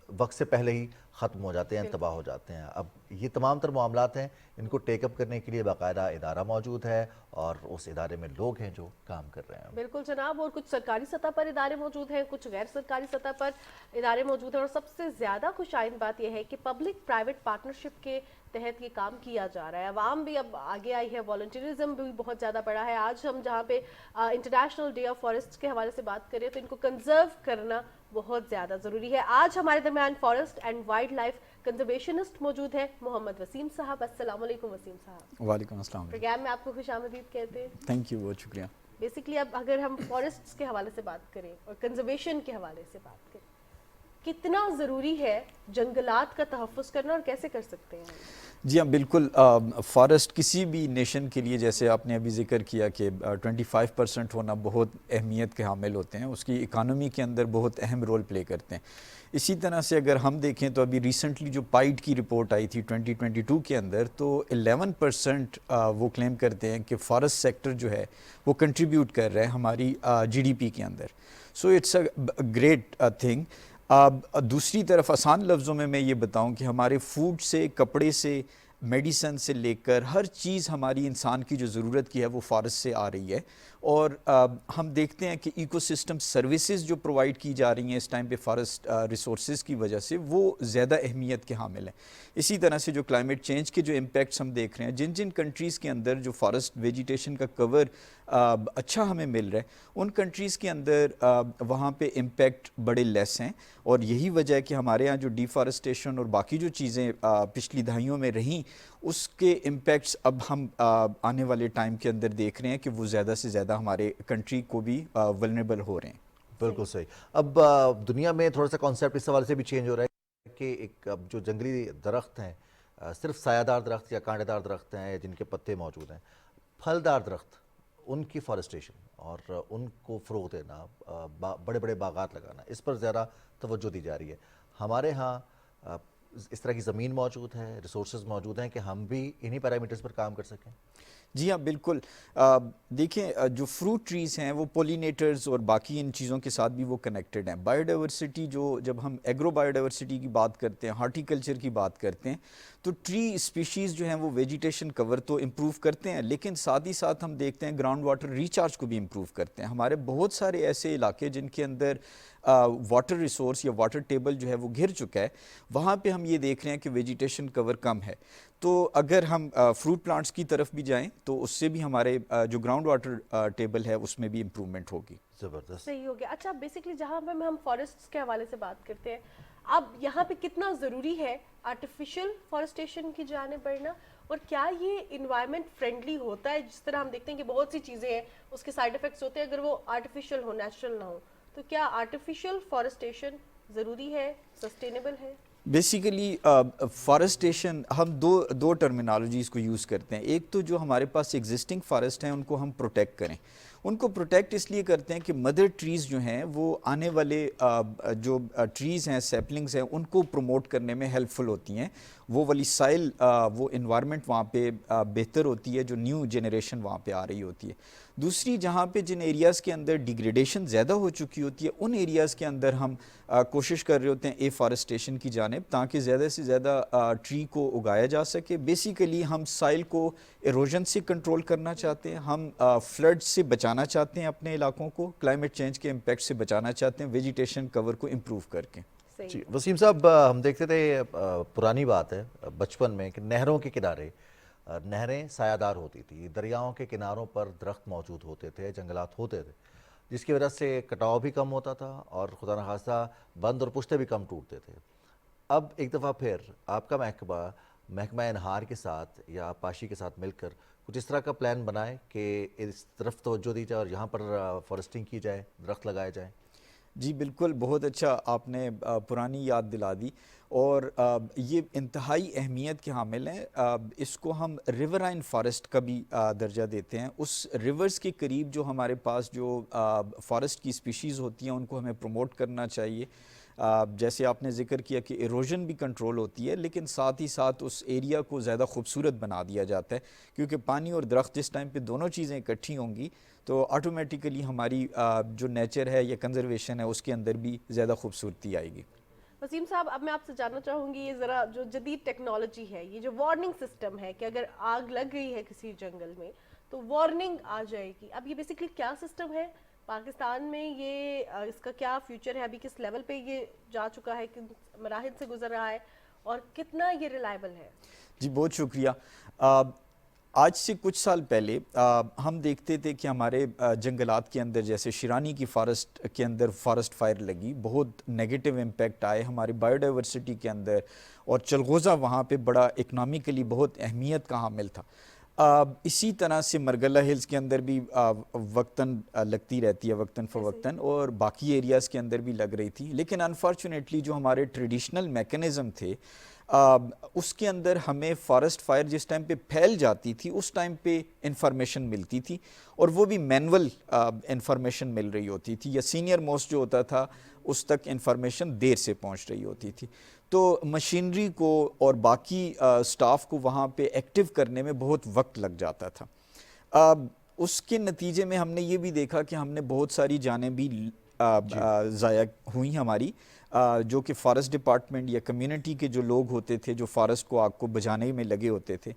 وقت سے پہلے ہی ختم ہو جاتے ہیں، تباہ ہو جاتے ہیں۔ اب یہ تمام تر معاملات ہیں، ان کو ٹیک اپ کرنے کے لیے باقاعدہ ادارہ موجود ہے، اور اس ادارے میں لوگ ہیں جو کام کر رہے ہیں۔ بالکل جناب، اور کچھ سرکاری سطح پر ادارے موجود ہیں، کچھ غیر سرکاری سطح پر ادارے موجود ہیں، اور سب سے زیادہ خوش آئند بات یہ ہے کہ پبلک پرائیویٹ پارٹنرشپ کے تحت یہ کام کیا جا رہا ہے۔ عوام بھی اب آگے آئی ہے، والنٹیرزم بھی بہت زیادہ بڑھا ہے۔ آج ہم جہاں پہ انٹرنیشنل ڈے آف فارسٹ کے حوالے سے بات کریں تو ان کو کنزرو کرنا بہت زیادہ ضروری ہے۔ آج ہمارے درمیان فارسٹ اینڈ وائلڈ لائف کنزرویشنسٹ موجود ہیں، محمد وسیم صاحب۔ السلام علیکم وسیم صاحب۔ وعلیکم السلام۔ پروگرام میں آپ کو خوش آمدید کہتے ہیں۔ تھینک یو، بہت شکریہ۔ بیسیکلی اب اگر ہم فارسٹس کے حوالے سے بات کریں اور کنزرویشن کے حوالے سے بات کریں، کتنا ضروری ہے جنگلات کا تحفظ کرنا اور کیسے کر سکتے ہیں؟ جی ہاں بالکل، فارسٹ کسی بھی نیشن کے لیے جیسے آپ نے ابھی ذکر کیا کہ 25% ہونا بہت اہمیت کے حامل ہوتے ہیں، اس کی اکانومی کے اندر بہت اہم رول پلے کرتے ہیں. اسی طرح سے اگر ہم دیکھیں تو ابھی ریسنٹلی جو پائٹ کی رپورٹ آئی تھی 2022 کے اندر، تو 11% وہ کلیم کرتے ہیں کہ فارسٹ سیکٹر جو ہے وہ کنٹریبیوٹ کر رہا ہے ہماری GDP کے اندر. So it's a great thing. دوسری طرف آسان لفظوں میں یہ بتاؤں کہ ہمارے فوڈ سے، کپڑے سے، میڈیسن سے لے کر ہر چیز ہماری انسان کی جو ضرورت کی ہے وہ فارسٹ سے آ رہی ہے. اور ہم دیکھتے ہیں کہ ایکو سسٹم سروسز جو پرووائڈ کی جا رہی ہیں اس ٹائم پہ فارسٹ ریسورسز کی وجہ سے، وہ زیادہ اہمیت کے حامل ہیں. اسی طرح سے جو کلائمیٹ چینج کے جو امپیکٹس ہم دیکھ رہے ہیں، جن کنٹریز کے اندر جو فارسٹ ویجیٹیشن کا کور اچھا ہمیں مل رہا ہے، ان کنٹریز کے اندر وہاں پہ امپیکٹ بڑے لیس ہیں. اور یہی وجہ ہے کہ ہمارے ہاں جو ڈیفارسٹیشن اور باقی جو چیزیں پچھلی دہائیوں میں رہیں، اس کے امپیکٹس اب ہم آنے والے ٹائم کے اندر دیکھ رہے ہیں کہ وہ زیادہ سے زیادہ ہمارے کنٹری کو بھی ولنریبل ہو رہے ہیں. بالکل صحیح. اب دنیا میں تھوڑا سا کانسیپٹ اس حوالے سے بھی چینج ہو رہا ہے کہ ایک اب جو جنگلی درخت ہیں، صرف سایہ دار درخت یا کانٹے دار درخت ہیں جن کے پتے موجود ہیں، پھلدار درخت، ان کی فارسٹیشن اور ان کو فروغ دینا، بڑے بڑے باغات لگانا، اس پر زیادہ توجہ دی جا رہی ہے. ہمارے ہاں اس طرح کی زمین موجود ہے، ریسورسز موجود ہیں کہ ہم بھی انہی پیرامیٹرز پر کام کر سکیں؟ جی ہاں بالکل. دیکھیں جو فروٹ ٹریز ہیں وہ پولینیٹرز اور باقی ان چیزوں کے ساتھ بھی وہ کنیکٹڈ ہیں. بایو ڈائیورسٹی جب ہم ایگرو بایو ڈائیورسٹی کی بات کرتے ہیں، ہارٹی کلچر کی بات کرتے ہیں، تو ٹری اسپیشیز جو ہیں وہ ویجیٹیشن کور تو امپروو کرتے ہیں، لیکن ساتھ ہی ساتھ ہم دیکھتے ہیں گراؤنڈ واٹر ریچارج کو بھی امپروو کرتے ہیں. ہمارے بہت سارے ایسے علاقے جن کے اندر واٹر ریسورس یا واٹر ٹیبل جو ہے وہ گر چکا ہے، وہاں پہ ہم یہ دیکھ رہے ہیں کہ ویجیٹیشن کور کم ہے. تو اگر ہم فروٹ پلانٹس کی طرف بھی جائیں تو اس سے بھی ہمارے جو گراؤنڈ واٹر ٹیبل ہے اس میں بھی امپرومنٹ ہوگی. زبردست. صحیح ہو گیا. اچھا بیسکلی جہاں پہ ہم فارسٹس کے حوالے سے بات کرتے ہیں، اب یہاں پہ کتنا ضروری ہے آرٹیفیشل فارسٹیشن کی جانب بڑھنا، اور کیا یہ انوائرمنٹ فرینڈلی ہوتا ہے؟ جس طرح ہم دیکھتے ہیں کہ بہت سی چیزیں ہیں اس کے سائیڈ افیکٹس ہوتے ہیں اگر وہ آرٹیفیشل ہو، نیچرل نہ ہو. تو کیا آرٹیفیشل فارسٹیشن ضروری ہے، سسٹینیبل ہے؟ بیسیکلی فارسٹیشن ہم دو ٹرمینالوجیز کو یوز کرتے ہیں. ایک تو جو ہمارے پاس ایگزسٹنگ فارسٹ ہیں ان کو ہم پروٹیکٹ کریں. ان کو پروٹیکٹ اس لیے کرتے ہیں کہ مدر ٹریز جو ہیں وہ آنے والے جو ٹریز ہیں، سیپلنگز ہیں، ان کو پروموٹ کرنے میں ہیلپ فل ہوتی ہیں. وہ والی سائل، وہ انوائرمنٹ وہاں پہ بہتر ہوتی ہے جو نیو جنریشن وہاں پہ آ رہی ہوتی ہے. دوسری جہاں پہ جن ایریاز کے اندر ڈیگریڈیشن زیادہ ہو چکی ہوتی ہے، ان ایریاز کے اندر ہم کوشش کر رہے ہوتے ہیں ایفارسٹیشن کی جانب، تاکہ زیادہ سے زیادہ ٹری کو اگایا جا سکے. بیسیکلی ہم سائل کو ایروژن سے کنٹرول کرنا چاہتے ہیں، ہم فلڈ سے بچانا چاہتے ہیں اپنے علاقوں کو، کلائمیٹ چینج کے امپیکٹ سے بچانا چاہتے ہیں ویجیٹیشن کور کو امپروو کر کے. جی وسیم صاحب، ہم دیکھتے تھے پرانی بات ہے بچپن میں کہ نہروں کے کنارے نہریں سایہ دار ہوتی تھی، دریاؤں کے کناروں پر درخت موجود ہوتے تھے، جنگلات ہوتے تھے، جس کی وجہ سے کٹاؤ بھی کم ہوتا تھا اور خدا نخواستہ بند اور پشتے بھی کم ٹوٹتے تھے. اب ایک دفعہ پھر آپ کا محکمہ انہار کے ساتھ یا پاشی کے ساتھ مل کر کچھ اس طرح کا پلان بنائے کہ اس طرف توجہ دی جائے اور یہاں پر فارسٹنگ کی جائے، درخت لگائے جائیں. جی بالکل، بہت اچھا آپ نے پرانی یاد دلا دی، اور یہ انتہائی اہمیت کے حامل ہیں. اس کو ہم ریورائن فارسٹ کا بھی درجہ دیتے ہیں. اس ریورز کے قریب جو ہمارے پاس جو فارسٹ کی اسپیشیز ہوتی ہیں ان کو ہمیں پروموٹ کرنا چاہیے. جیسے آپ نے ذکر کیا کہ ایروژن بھی کنٹرول ہوتی ہے، لیکن ساتھ ہی ساتھ اس ایریا کو زیادہ خوبصورت بنا دیا جاتا ہے، کیونکہ پانی اور درخت جس ٹائم پہ دونوں چیزیں اکٹھی ہوں گی تو آٹومیٹیکلی ہماری جو نیچر ہے یا کنزرویشن ہے اس کے اندر بھی زیادہ خوبصورتی آئے گی. وسیم صاحب، اب میں آپ سے جاننا چاہوں گی، یہ ذرا جو جدید ٹیکنالوجی ہے، یہ جو وارننگ سسٹم ہے کہ اگر آگ لگ گئی ہے کسی جنگل میں تو وارننگ آ جائے گی، اب یہ بیسکلی کیا سسٹم ہے پاکستان میں؟ یہ اس کا کیا فیوچر ہے؟ ابھی کس لیول پہ یہ جا چکا ہے، کن مراحل سے گزر رہا ہے، اور کتنا یہ ریلائبل ہے؟ جی بہت شکریہ. آج سے کچھ سال پہلے ہم دیکھتے تھے کہ ہمارے جنگلات کے اندر جیسے شیرانی کی فارسٹ کے اندر فارسٹ فائر لگی، بہت نیگیٹو امپیکٹ آئے ہماری بایو ڈائیورسٹی کے اندر، اور چلغوزہ وہاں پہ بڑا اکنامکلی بہت اہمیت کا حامل تھا. اسی طرح سے مرگلہ ہلز کے اندر بھی وقتاً لگتی رہتی ہے، وقتاً فوقتاً، اور باقی ایریاز کے اندر بھی لگ رہی تھی، لیکن انفارچونیٹلی جو ہمارے ٹریڈیشنل میکنزم تھے اس کے اندر ہمیں فارسٹ فائر جس ٹائم پہ پھیل جاتی تھی اس ٹائم پہ انفارمیشن ملتی تھی، اور وہ بھی مینول انفارمیشن مل رہی ہوتی تھی، یا سینئر موسٹ جو ہوتا تھا اس تک انفارمیشن دیر سے پہنچ رہی ہوتی تھی. تو مشینری کو اور باقی سٹاف کو وہاں پہ ایکٹیو کرنے میں بہت وقت لگ جاتا تھا. اس کے نتیجے میں ہم نے یہ بھی دیکھا کہ ہم نے بہت ساری جانیں بھی ضائع ہوئیں ہماری، جو کہ فارسٹ ڈپارٹمنٹ یا کمیونٹی کے جو لوگ ہوتے تھے جو فارسٹ کو آگ کو بجھانے میں لگے ہوتے تھے.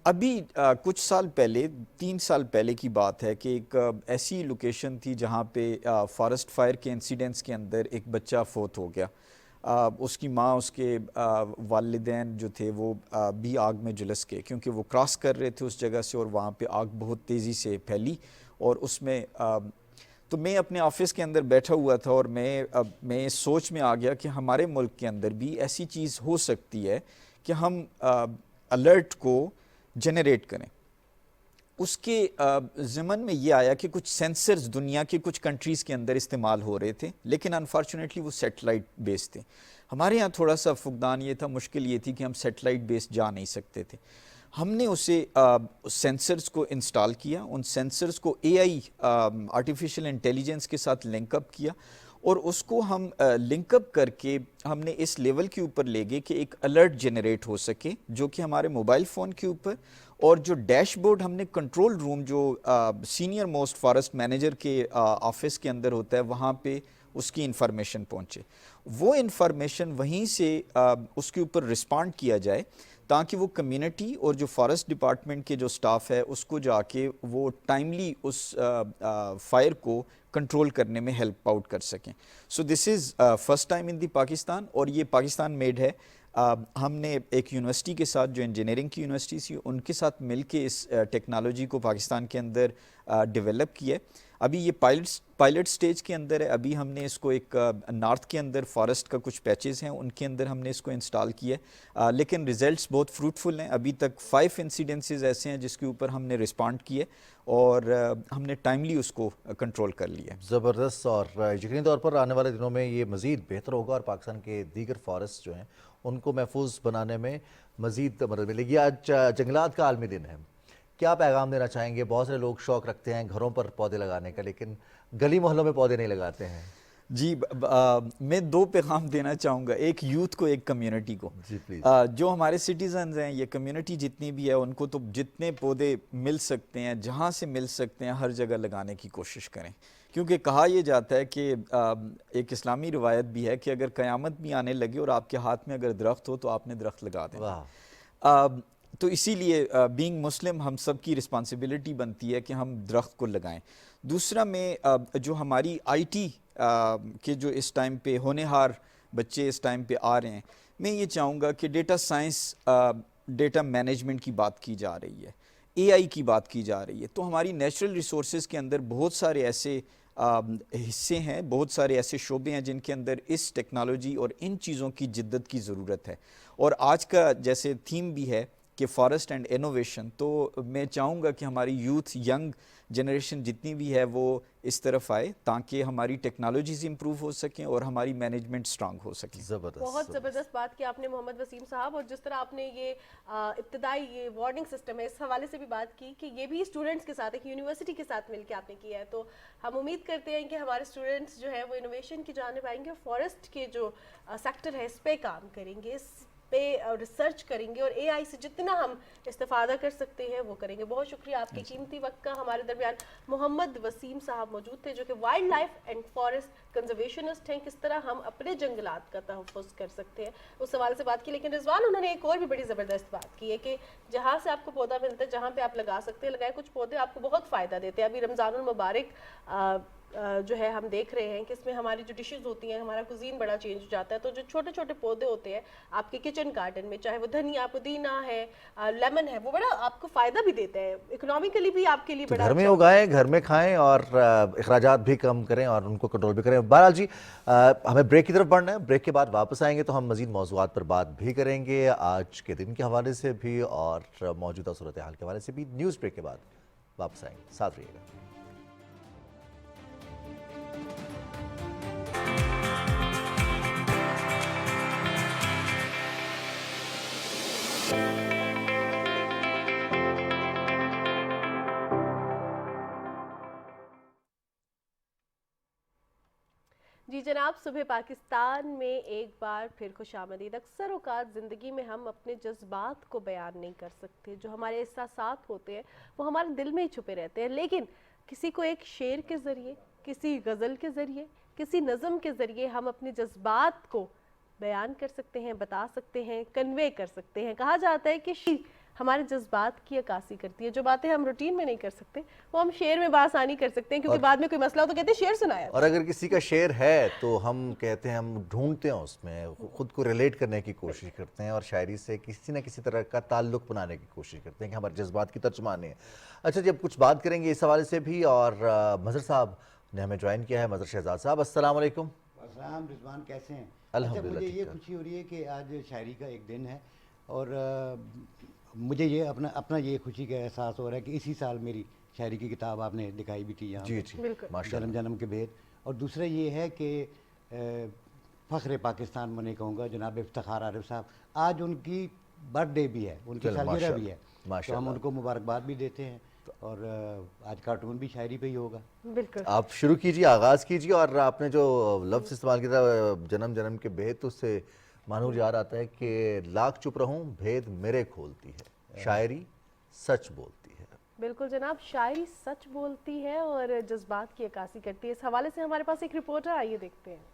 ابھی کچھ سال پہلے 3 سال پہلے کی بات ہے کہ ایک ایسی لوکیشن تھی جہاں پہ فارسٹ فائر کے انسیڈنٹس کے اندر ایک بچہ فوت ہو گیا. اس کی ماں، اس کے والدین جو تھے وہ بھی آگ میں جلس گئے کیونکہ وہ کراس کر رہے تھے اس جگہ سے، اور وہاں پہ آگ بہت تیزی سے پھیلی. اور اس میں تو میں اپنے آفس کے اندر بیٹھا ہوا تھا اور میں سوچ میں آ گیا کہ ہمارے ملک کے اندر بھی ایسی چیز ہو سکتی ہے کہ ہم الرٹ کو جنریٹ کریں. اس کے ضمن میں یہ آیا کہ کچھ سینسرز دنیا کے کچھ کنٹریز کے اندر استعمال ہو رہے تھے، لیکن انفارچونیٹلی وہ سیٹلائٹ بیس تھے. ہمارے ہاں تھوڑا سا فقدان یہ تھا، مشکل یہ تھی کہ ہم سیٹلائٹ بیس جا نہیں سکتے تھے. ہم نے اسے سینسرز کو انسٹال کیا، ان سینسرز کو AI آرٹیفیشیل انٹیلیجنس کے ساتھ لنک اپ کیا، اور اس کو ہم لنک اپ کر کے ہم نے اس لیول کے اوپر لے گئے کہ ایک الرٹ جنریٹ ہو سکے جو کہ ہمارے موبائل فون کے اوپر، اور جو ڈیش بورڈ ہم نے کنٹرول روم جو سینئر موسٹ فارسٹ مینیجر کے آفس کے اندر ہوتا ہے وہاں پہ اس کی انفارمیشن پہنچے، وہ انفارمیشن وہیں سے اس کے اوپر رسپانڈ کیا جائے تاکہ وہ کمیونٹی اور جو فارسٹ ڈپارٹمنٹ کے جو سٹاف ہے اس کو جا کے وہ ٹائملی اس فائر کو کنٹرول کرنے میں ہیلپ آؤٹ کر سکیں. سو دس از فرسٹ ٹائم ان دی پاکستان، اور یہ پاکستان میڈ ہے. ہم نے ایک یونیورسٹی کے ساتھ جو انجینئرنگ کی یونیورسٹی تھی ان کے ساتھ مل کے اس ٹیکنالوجی کو پاکستان کے اندر ڈیولپ کیا ہے. ابھی یہ پائلٹ سٹیج کے اندر ہے. ابھی ہم نے اس کو ایک نارتھ کے اندر فارسٹ کا کچھ پیچز ہیں ان کے اندر ہم نے اس کو انسٹال کیا ہے، لیکن ریزلٹس بہت فروٹفل ہیں. ابھی تک 5 انسیڈنسز ایسے ہیں جس کے اوپر ہم نے رسپانڈ کیے اور ہم نے ٹائملی اس کو کنٹرول کر لیا. زبردست، اور یقینی طور پر آنے والے دنوں میں یہ مزید بہتر ہوگا اور پاکستان کے دیگر فارسٹ جو ہیں ان کو محفوظ بنانے میں مزید مدد ملے گی. آج جنگلات کا عالمی دن ہے، کیا پیغام دینا چاہیں گے؟ بہت سے لوگ شوق رکھتے ہیں گھروں پر پودے لگانے کا، لیکن گلی محلوں میں پودے نہیں لگاتے ہیں. جی میں 2 پیغام دینا چاہوں گا، ایک یوتھ کو، ایک کمیونٹی کو. جی پلیز. جو ہمارے سٹیزنز ہیں، یہ کمیونٹی جتنی بھی ہے ان کو تو جتنے پودے مل سکتے ہیں، جہاں سے مل سکتے ہیں، ہر جگہ لگانے کی کوشش کریں، کیونکہ کہا یہ جاتا ہے کہ ایک اسلامی روایت بھی ہے کہ اگر قیامت بھی آنے لگے اور آپ کے ہاتھ میں اگر درخت ہو تو آپ نے درخت لگا دینا. تو اسی لیے بینگ مسلم ہم سب کی رسپانسبلٹی بنتی ہے کہ ہم درخت کو لگائیں. دوسرا میں جو ہماری IT کے جو اس ٹائم پہ ہونہار بچے اس ٹائم پہ آ رہے ہیں، میں یہ چاہوں گا کہ ڈیٹا سائنس، ڈیٹا مینجمنٹ کی بات کی جا رہی ہے، AI کی بات کی جا رہی ہے، تو ہماری نیچرل ریسورسز کے اندر بہت سارے ایسے حصے ہیں، بہت سارے ایسے شعبے ہیں جن کے اندر اس ٹیکنالوجی اور ان چیزوں کی جدت کی ضرورت ہے. اور آج کا جیسے تھیم بھی ہے کہ فارسٹ اینڈ انوویشن، تو میں چاہوں گا کہ ہماری یوتھ، ینگ جنریشن جتنی بھی ہے وہ اس طرف آئے تاکہ ہماری ٹیکنالوجیز امپروو ہو سکیں اور ہماری مینجمنٹ سٹرانگ ہو سکے. بہت زبردست بات کی آپ نے محمد وسیم صاحب، اور جس طرح آپ نے یہ ابتدائی یہ وارننگ سسٹم ہے اس حوالے سے بھی بات کی کہ یہ بھی اسٹوڈنٹس کے ساتھ، ایک یونیورسٹی کے ساتھ مل کے آپ نے کیا ہے. تو ہم امید کرتے ہیں کہ ہمارے اسٹوڈنٹس جو ہے وہ انوویشن کی جانب آئیں گے اور فارسٹ کے جو سیکٹر ہے اس پہ کام کریں گے، اس پہ ریسرچ کریں گے، اور AI سے جتنا ہم استفادہ کر سکتے ہیں وہ کریں گے. بہت شکریہ آپ کے قیمتی وقت کا. ہمارے درمیان محمد وسیم صاحب موجود تھے جو کہ وائلڈ لائف اینڈ فارسٹ کنزرویشنسٹ ہیں. کس طرح ہم اپنے جنگلات کا تحفظ کر سکتے ہیں اس حوالے سے بات کی. لیکن رضوان، انہوں نے ایک اور بھی بڑی زبردست بات کی ہے کہ جہاں سے آپ کو پودا ملتا ہے، جہاں پہ آپ لگا سکتے ہیں، لگائے. کچھ پودے آپ کو بہت فائدہ دیتے ہیں. ابھی رمضان المبارک जो है हम देख रहे हैं कि इसमें हमारी जो डिशेस होती हैं, हमारा कुजीन बड़ा चेंज हो जाता है। तो जो छोटे छोटे पौधे होते हैं आपके किचन गार्डन में, चाहे वो धनिया, पुदीना है, लेमन है, वो बड़ा आपको फ़ायदा भी देता है, इकोनॉमिकली भी आपके लिए तो बड़ा घर में अच्छा उगाएं, घर में खाएं और अखराजात भी कम करें और उनको कंट्रोल भी करें। बहरहाल जी, हमें ब्रेक की तरफ बढ़ना है। ब्रेक के बाद वापस आएंगे तो हम मजीद मौज़ूआत पर बात भी करेंगे, आज के दिन के हवाले से भी और मौजूदा सूरत हाल के हवाले से भी। न्यूज़ ब्रेक के बाद वापस आएंगे, साथ रहिएगा। जी जनाब, सुबह पाकिस्तान में एक बार फिर खुशामदीद। अक्सर औकात ज़िंदगी में हम अपने जज्बात को बयान नहीं कर सकते, जो हमारे एहसासात होते हैं वो हमारे दिल में ही छुपे रहते हैं, लेकिन किसी को एक शेर के ज़रिए, किसी गज़ल के ज़रिए, किसी नज़म के ज़रिए हम अपने जज्बात को बयान कर सकते हैं, बता सकते हैं, कन्वे कर सकते हैं। कहा जाता है कि शेर हमारे जज्बात की अक्कासी करती है। जो बातें हम रूटीन में नहीं कर सकते वो हम शेर में बासानी कर सकते हैं, क्योंकि बाद में कोई मसला हो तो कहते हैं शेर सुनाया। और अगर किसी का शेर है तो हम कहते हैं, हम ढूंढते हैं उसमें, खुद को रिलेट करने की कोशिश करते हैं और शायरी से किसी न किसी तरह का ताल्लुक़ बनाने की कोशिश करते हैं कि हमारे जज्बात की तर्जुमानी है। अच्छा जी, अब कुछ बात करेंगे इस हवाले से भी, और मज़हर साहब ने हमें ज्वाइन किया है। मज़हर शहजाद साहब, अस्सलाम वालेकुम। अस्सलाम, रिजवान कैसे हैं? अल्हम्दुलिल्लाह मुझे ये ठीक खुशी हो रही है कि आज शायरी का एक दिन है और मुझे ये अपना ये खुशी का एहसास हो रहा है कि इसी साल मेरी शायरी की किताब आपने दिखाई भी थी यहाँ जी जी, माशाल्लाह। जन्म जन्म के भेद। और दूसरा ये है कि फ़ख्र पाकिस्तान मैं कहूँगा जनाब इफ्तिखार आरिफ साहब, आज उनकी बर्थडे भी है, उनकी सालगिरह भी है, तो हम उनको मुबारकबाद भी देते हैं। और आज कार्टून भी शायरी पे ही होगा। बिल्कुल, आप शुरू कीजिए, आगाज़ कीजिए। और आपने जो लफ्ज़ इस्तेमाल किया था जन्म जन्म के भेद, तो उससे मानूर याद आता है कि लाख चुप रहूं भेद मेरे खोलती है, शायरी सच बोलती है। बिल्कुल जनाब, शायरी सच बोलती है और जज्बात की अक्कासी करती है। इस हवाले से हमारे पास एक रिपोर्टर, आइए देखते हैं।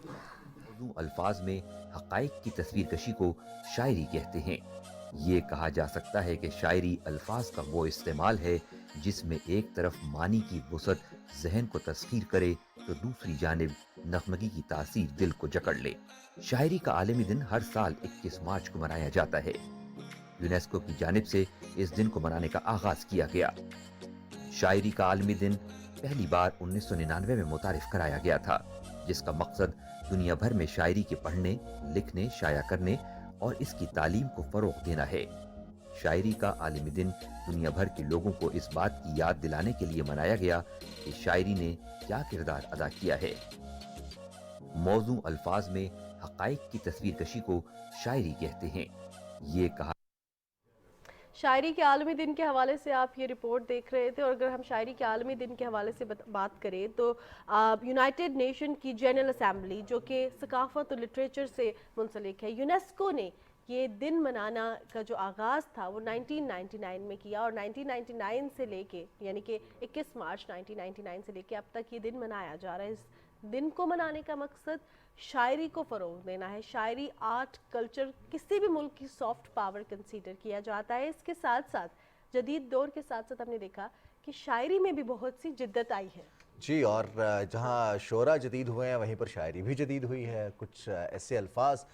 मौजूद अल्फाज में हक़ाइक़ की तस्वीरकशी को शायरी कहते हैं। ये कहा जा सकता है कि शायरी अल्फाज का वो इस्तेमाल है जिसमें एक तरफ मानी की वुसअत जहन को तस्खीर करे तो दूसरी जानिब नगमगी की तासीर दिल को जकड़ ले। शायरी का आलमी दिन हर साल 21 मार्च को मनाया जाता है। यूनेस्को की जानिब से इस दिन को मनाने का आगाज किया गया। शायरी का आलमी दिन पहली बार 1999 में मुतारिफ कराया गया था, जिसका मकसद दुनिया भर में शायरी के पढ़ने, लिखने, शाया करने और इसकी तालीम को फरोग देना है। शायरी का आलमी दिन दुनिया भर के लोगों को इस बात की याद दिलाने के लिए मनाया गया कि शायरी ने क्या किरदार अदा किया है। मौजू अल्फाज में हक़ाइक़ की तस्वीरकशी को शायरी कहते हैं। ये कहा शायरी के आलमी दिन के हवाले से आप ये रिपोर्ट देख रहे थे। और अगर हम शायरी के आलमी दिन के हवाले से बात करें तो यूनाइटेड नेशन की जनरल असेंबली, जो कि सकाफ़त और लिटरेचर से मुंसलिक है, यूनेस्को ने ये दिन मनाना का जो आगाज़ था वो 1999 में किया। और 1999 से लेके, यानी कि 21 मार्च 1999 से लेके अब तक ये दिन मनाया जा रहा है। इस दिन को मनाने का मकसद शायरी को फ़रोग़ देना है। शायरी, आर्ट, कल्चर, किसी भी मुल्क की सॉफ्ट पावर कंसीडर किया जाता है। इसके साथ साथ जदीद दौर के साथ साथ हमने देखा कि शायरी में भी बहुत सी जिद्दत आई है। जी, और जहाँ शोरा जदीद हुए हैं वहीं पर शायरी भी जदीद हुई है। कुछ ऐसे अल्फाज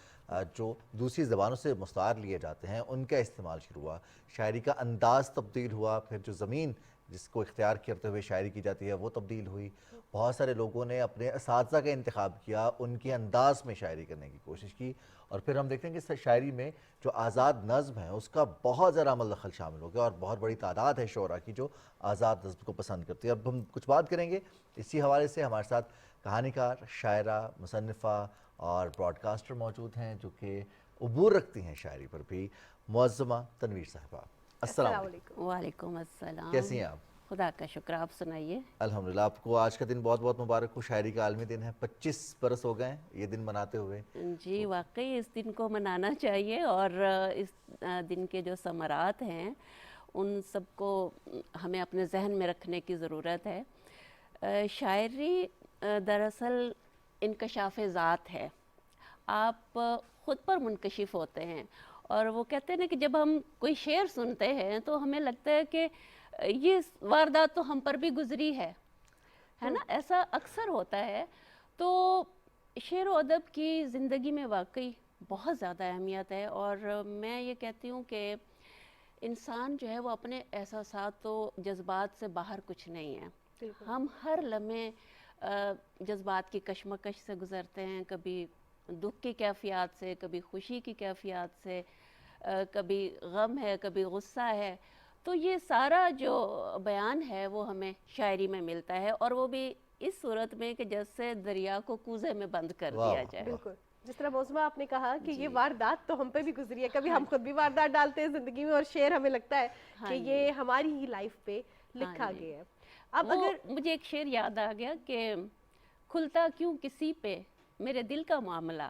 जो दूसरी ज़बानों से मुस्तार लिए जाते हैं उनका इस्तेमाल शुरू हुआ, शायरी का अंदाज़ तब्दील हुआ, फिर जो ज़मीन जिसको इख्तियार करते हुए शायरी की जाती है वो तब्दील हुई। बहुत सारे लोगों ने अपने असातिज़ा का इंतखाब किया, उनके अंदाज़ में शायरी करने की कोशिश की, और फिर हम देखते हैं कि शायरी में जो आज़ाद नज़्म है उसका बहुत ज़्यादा अमल दखल शामिल हो गया और बहुत बड़ी तादाद है शोरा की जो आज़ाद नज़्म को पसंद करती है। अब हम कुछ बात करेंगे इसी हवाले से। हमारे साथ कहानीकार, शायरा, मुसन्निफ़ा और ब्रॉडकास्टर मौजूद हैं जो कि उबूर रखती हैं शायरी पर भी। मुअज़्ज़मा तनवीर साहिबा, अस्सलाम वालेकुम। वालेकुम अस्सलाम। कैसी हैं आप? खुदा का शुक्र, आप सुनाइए। अल्हम्दुलिल्लाह। आपको आज का दिन बहुत बहुत मुबारक हो। शायरी का आलमी दिन है, 25 बरस हो गए हैं ये दिन मनाते हुए। जी वाकई इस दिन को मनाना चाहिए और इस दिन के जो समरात हैं उन सबको हमें अपने जहन में रखने की ज़रूरत है। शायरी दरअसल इनकशाफ़ ज़ात है। आप ख़ुद पर मुनकशिफ होते हैं और वो कहते हैं ना कि जब हम कोई शेर सुनते हैं तो हमें लगता है कि ये वारदात तो हम पर भी गुजरी है, ہے نا, ایسا اکثر ہوتا ہے. تو شعر و ادب کی زندگی میں واقعی بہت زیادہ اہمیت ہے, اور میں یہ کہتی ہوں کہ انسان جو ہے وہ اپنے احساسات و جذبات سے باہر کچھ نہیں ہے. ہم ہر لمحے جذبات کی کشمکش سے گزرتے ہیں, کبھی دکھ کی کیفیات سے, کبھی خوشی کی کیفیات سے, کبھی غم ہے, کبھی غصہ ہے. تو یہ سارا جو بیان ہے وہ ہمیں شاعری میں ملتا ہے, اور وہ بھی اس صورت میں کہ جیسے دریا کو کوزے میں بند کر دیا جائے. بالکل, جس طرح موسمہ آپ نے کہا کہ یہ واردات تو ہم پہ بھی گزری ہے, کبھی ہم خود بھی واردات ڈالتے ہیں زندگی میں, اور شعر ہمیں لگتا ہے کہ یہ ہماری ہی لائف پہ لکھا گیا ہے. اب اگر مجھے ایک شعر یاد آ گیا کہ کھلتا کیوں کسی پہ میرے دل کا معاملہ,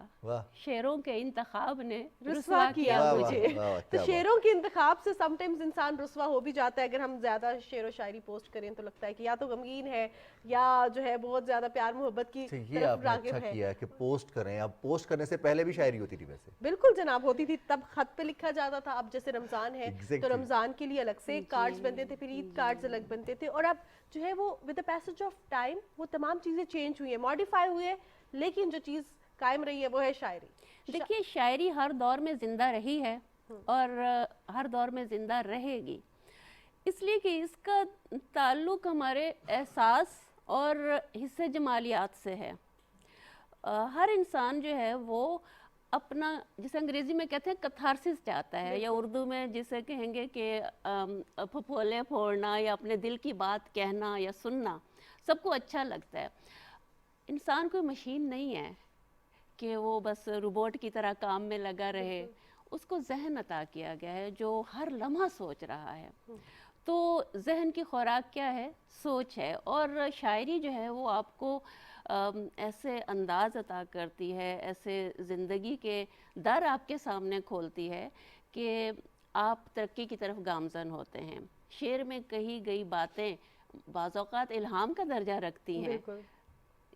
شعروں کے انتخاب نے رسوا کیا مجھے. تو شعروں کے انتخاب سے سم ٹائمز انسان رسوا ہو بھی جاتا ہے. اگر ہم زیادہ شعر و شاعری پوسٹ کریں تو لگتا ہے کہ یا تو غمگین ہے یا جو ہے بہت زیادہ پیار محبت کی طرف راغب ہے. کیا کہ پوسٹ کریں. اب پوسٹ کرنے سے پہلے بھی شاعری ہوتی تھی ویسے. بالکل جناب, ہوتی تھی, تب خط پہ لکھا جاتا تھا. اب جیسے رمضان ہے تو رمضان کے لیے الگ سے کارڈز بنتے تھے, پھر عید کارڈز الگ بنتے تھے, اور اب جو ہے وہ with the passage of time وہ تمام چیزیں چینج ہوئی ہیں, ماڈیفائی ہوئی ہیں, لیکن جو چیز قائم رہی ہے وہ ہے شاعری. دیکھیے شاعری ہر دور میں زندہ رہی ہے اور ہر دور میں زندہ رہے گی, اس لیے کہ اس کا تعلق ہمارے احساس اور حصہ جمالیات سے ہے. ہر انسان جو ہے وہ اپنا, جسے انگریزی میں کہتے ہیں کتھارسس چاہتا ہے, یا اردو میں جسے کہیں گے کہ پھپھولے پھوڑنا یا اپنے دل کی بات کہنا یا سننا سب کو اچھا لگتا ہے. انسان کوئی مشین نہیں ہے کہ وہ بس روبوٹ کی طرح کام میں لگا رہے. اس کو ذہن عطا کیا گیا ہے جو ہر لمحہ سوچ رہا ہے. تو ذہن کی خوراک کیا ہے؟ سوچ ہے. اور شاعری جو ہے وہ آپ کو ایسے انداز عطا کرتی ہے, ایسے زندگی کے در آپ کے سامنے کھولتی ہے کہ آپ ترقی کی طرف گامزن ہوتے ہیں. شعر میں کہی گئی باتیں بعض اوقات الہام کا درجہ رکھتی ہیں.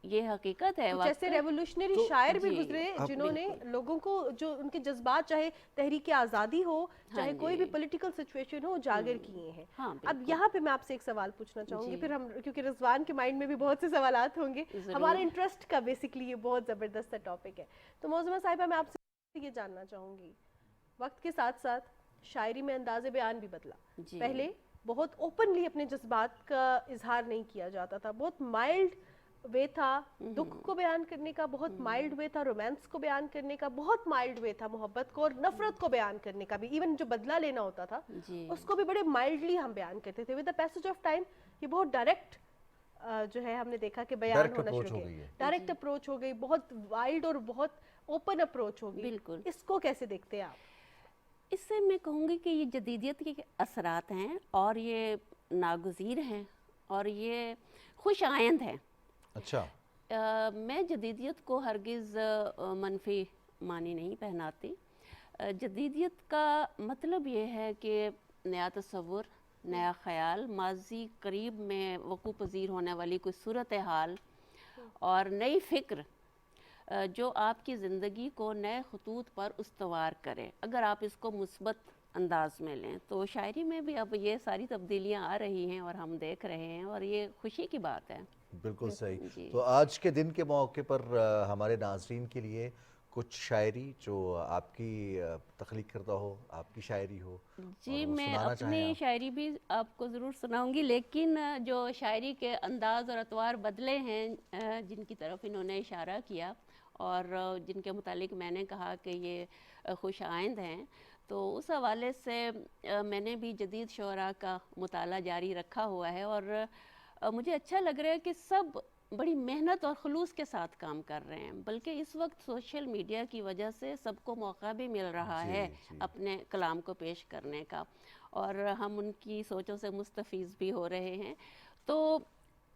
یہ حقیقت ہے. جیسے ریولوشنری شاعر بھی گزرے جنہوں نے لوگوں کو, جو ان کے جذبات, چاہے تحریک آزادی ہو, چاہے کوئی بھی پولیٹیکل سچویشن ہو, اجاگر کیے ہیں. اب یہاں پہ میں آپ سے ایک سوال پوچھنا چاہوں گی, پھر ہم, کیونکہ رضوان کے مائنڈ میں بھی بہت سے سوالات ہوں گے, ہمارے انٹرسٹ کا بیسکلی یہ بہت زبردست ٹاپک ہے. تو موزمہ صاحبہ میں آپ سے یہ جاننا چاہوں گی, وقت کے ساتھ ساتھ شاعری میں انداز بیان بھی بدلا. پہلے بہت اوپنلی اپنے جذبات کا اظہار نہیں کیا جاتا تھا, بہت مائلڈ وے تھا دکھ کو بیان کرنے کا, بہت مائلڈ وے تھا رومانس کو بیان کرنے کا, بہت مائلڈ وے تھا محبت کو اور نفرت کو بیان کرنے کا بھی. ایون جو بدلہ لینا ہوتا تھا اس کو بھی بڑے مائلڈلی ہم بیان کرتے تھے. With the passage of time یہ بہت ڈائریکٹ جو ہے ہم نے دیکھا کہ بیان ہونا شروع ہو گئی, ڈائریکٹ اپروچ ہو گئی, بہت وائلڈ اور بہت اوپن اپروچ ہو گئی. بالکل. اس کو کیسے دیکھتے ہیں آپ؟ اس سے میں کہوں گی کہ یہ جدیدیت کے اثرات ہیں اور یہ ناگزیر ہیں اور یہ خوش آئند ہیں. اچھا. میں جدیدیت کو ہرگز منفی معنی نہیں پہناتی. جدیدیت کا مطلب یہ ہے کہ نیا تصور, نیا خیال, ماضی قریب میں وقوع پذیر ہونے والی کوئی صورتحال اور نئی فکر جو آپ کی زندگی کو نئے خطوط پر استوار کرے. اگر آپ اس کو مثبت انداز میں لیں تو شاعری میں بھی اب یہ ساری تبدیلیاں آ رہی ہیں اور ہم دیکھ رہے ہیں, اور یہ خوشی کی بات ہے. بالکل صحیح. تو آج کے دن کے موقع پر ہمارے ناظرین کے لیے کچھ شاعری جو آپ کی تخلیق کرتا ہو, آپ کی شاعری ہو. جی میں اپنی شاعری بھی آپ کو ضرور سناؤں گی, لیکن جو شاعری کے انداز اور اطوار بدلے ہیں جن کی طرف انہوں نے اشارہ کیا اور جن کے متعلق میں نے کہا کہ یہ خوش آئند ہیں, تو اس حوالے سے میں نے بھی جدید شعراء کا مطالعہ جاری رکھا ہوا ہے. اور مجھے اچھا لگ رہا ہے کہ سب بڑی محنت اور خلوص کے ساتھ کام کر رہے ہیں, بلکہ اس وقت سوشل میڈیا کی وجہ سے سب کو موقع بھی مل رہا ہے اپنے کلام کو پیش کرنے کا, اور ہم ان کی سوچوں سے مستفیض بھی ہو رہے ہیں. تو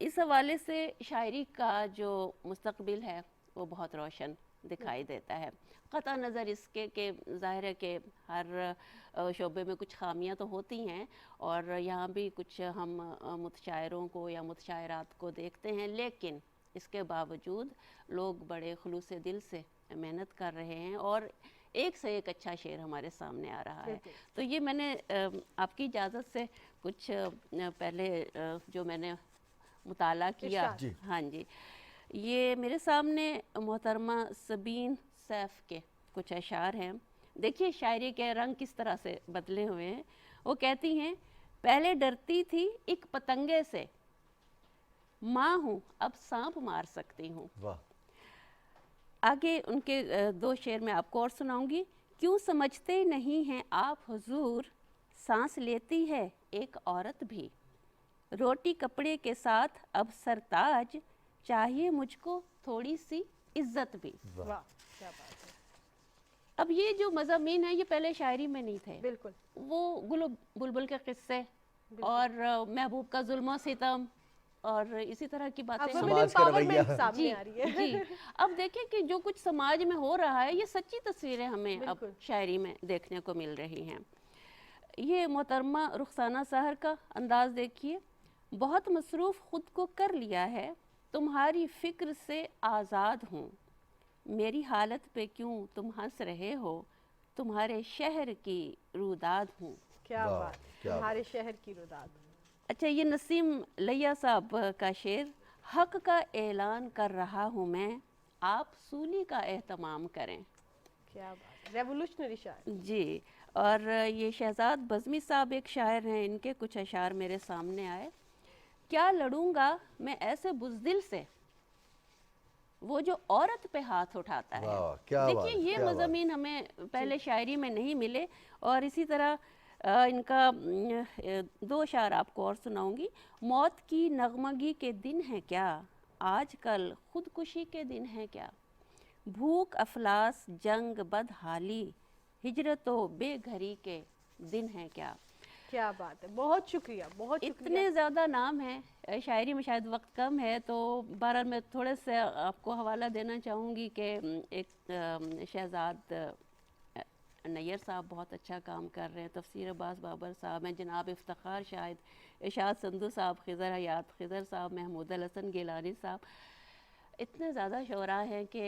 اس حوالے سے شاعری کا جو مستقبل ہے وہ بہت روشن دکھائی دیتا ہے. قطع نظر اس کے کہ ظاہر ہے کہ ہر شعبے میں کچھ خامیاں تو ہوتی ہیں اور یہاں بھی کچھ ہم متشاعروں کو یا متشاعرات کو دیکھتے ہیں, لیکن اس کے باوجود لوگ بڑے خلوص دل سے محنت کر رہے ہیں اور ایک سے ایک اچھا شعر ہمارے سامنے آ رہا ہے. تو یہ میں نے آپ کی اجازت سے کچھ پہلے جو میں نے मुताला किया। हाँ जी, ये मेरे सामने मोहतरमा सबीन सैफ के कुछ अशार हैं। देखिए शायरी के रंग किस तरह से बदले हुए हैं। वो कहती हैं, पहले डरती थी एक पतंगे से, माँ हूँ अब सांप मार सकती हूँ। आगे उनके दो शेर मैं आपको और सुनाऊंगी। क्यों समझते नहीं हैं आप हुजूर, सांस लेती है एक औरत भी, रोटी कपड़े के साथ अब सरताज, चाहिए मुझको थोड़ी सी इज्जत भी। वाह क्या बात है। अब ये जो मज़ामीन है ये पहले शायरी में नहीं थे। बिल्कुल, वो गुल बुलबुल के किस्से और महबूब का जुल्म सितम और इसी तरह की बातें समाज का रवैया सामने आ रही है। जी, अब देखें कि जो कुछ समाज में हो रहा है ये सच्ची तस्वीरें हमें अब शायरी में देखने को मिल रही हैं। ये मोहतरमा रुखसाना सहर का अंदाज देखिए। बहुत मसरूफ़ ख़ुद को कर लिया है, तुम्हारी फ़िक्र से आज़ाद हूँ, मेरी हालत पे क्यों तुम हंस रहे हो, तुम्हारे शहर की रुदाद हूँ। क्या बात, तुम्हारे शहर की रुदाद। अच्छा, ये नसीम लैया साहब का शेर, हक का ऐलान कर रहा हूँ मैं, आप सूली का एहतमाम करें। क्या बात, रेवोल्यूशनरी शायर। जी, और ये शहजाद बज़मी साहब एक शायर हैं, इनके कुछ अशार मेरे सामने आए। क्या लड़ूंगा मैं ऐसे बुज़दिल से, वो जो औरत पे हाथ उठाता है। देखिए ये मज़ामीन हमें पहले शायरी में नहीं मिले। और इसी तरह इनका दो अशार आपको और सुनाऊंगी। मौत की नगमगी के दिन है क्या, आजकल खुदकुशी के दिन है क्या, भूख अफलास जंग बदहाली, हिजरतो बेघरी के दिन है क्या। क्या बात है, बहुत शुक्रिया, बहुत शुक्रिया। इतने ज़्यादा नाम हैं, शायरी में शायद वक्त कम है तो बहरहाल मैं थोड़े से आपको हवाला देना चाहूँगी कि एक शहजाद नैयर साहब बहुत अच्छा काम कर रहे हैं, तफसीर अब्बास बाबर साहब हैं, जनाब इफ्तिखार शाहिद, इरशाद संधू साहब, खिज़र हयात खिज़र साहब, महमूद अल हसन गिलानी साहब, इतने ज़्यादा शोरा हैं कि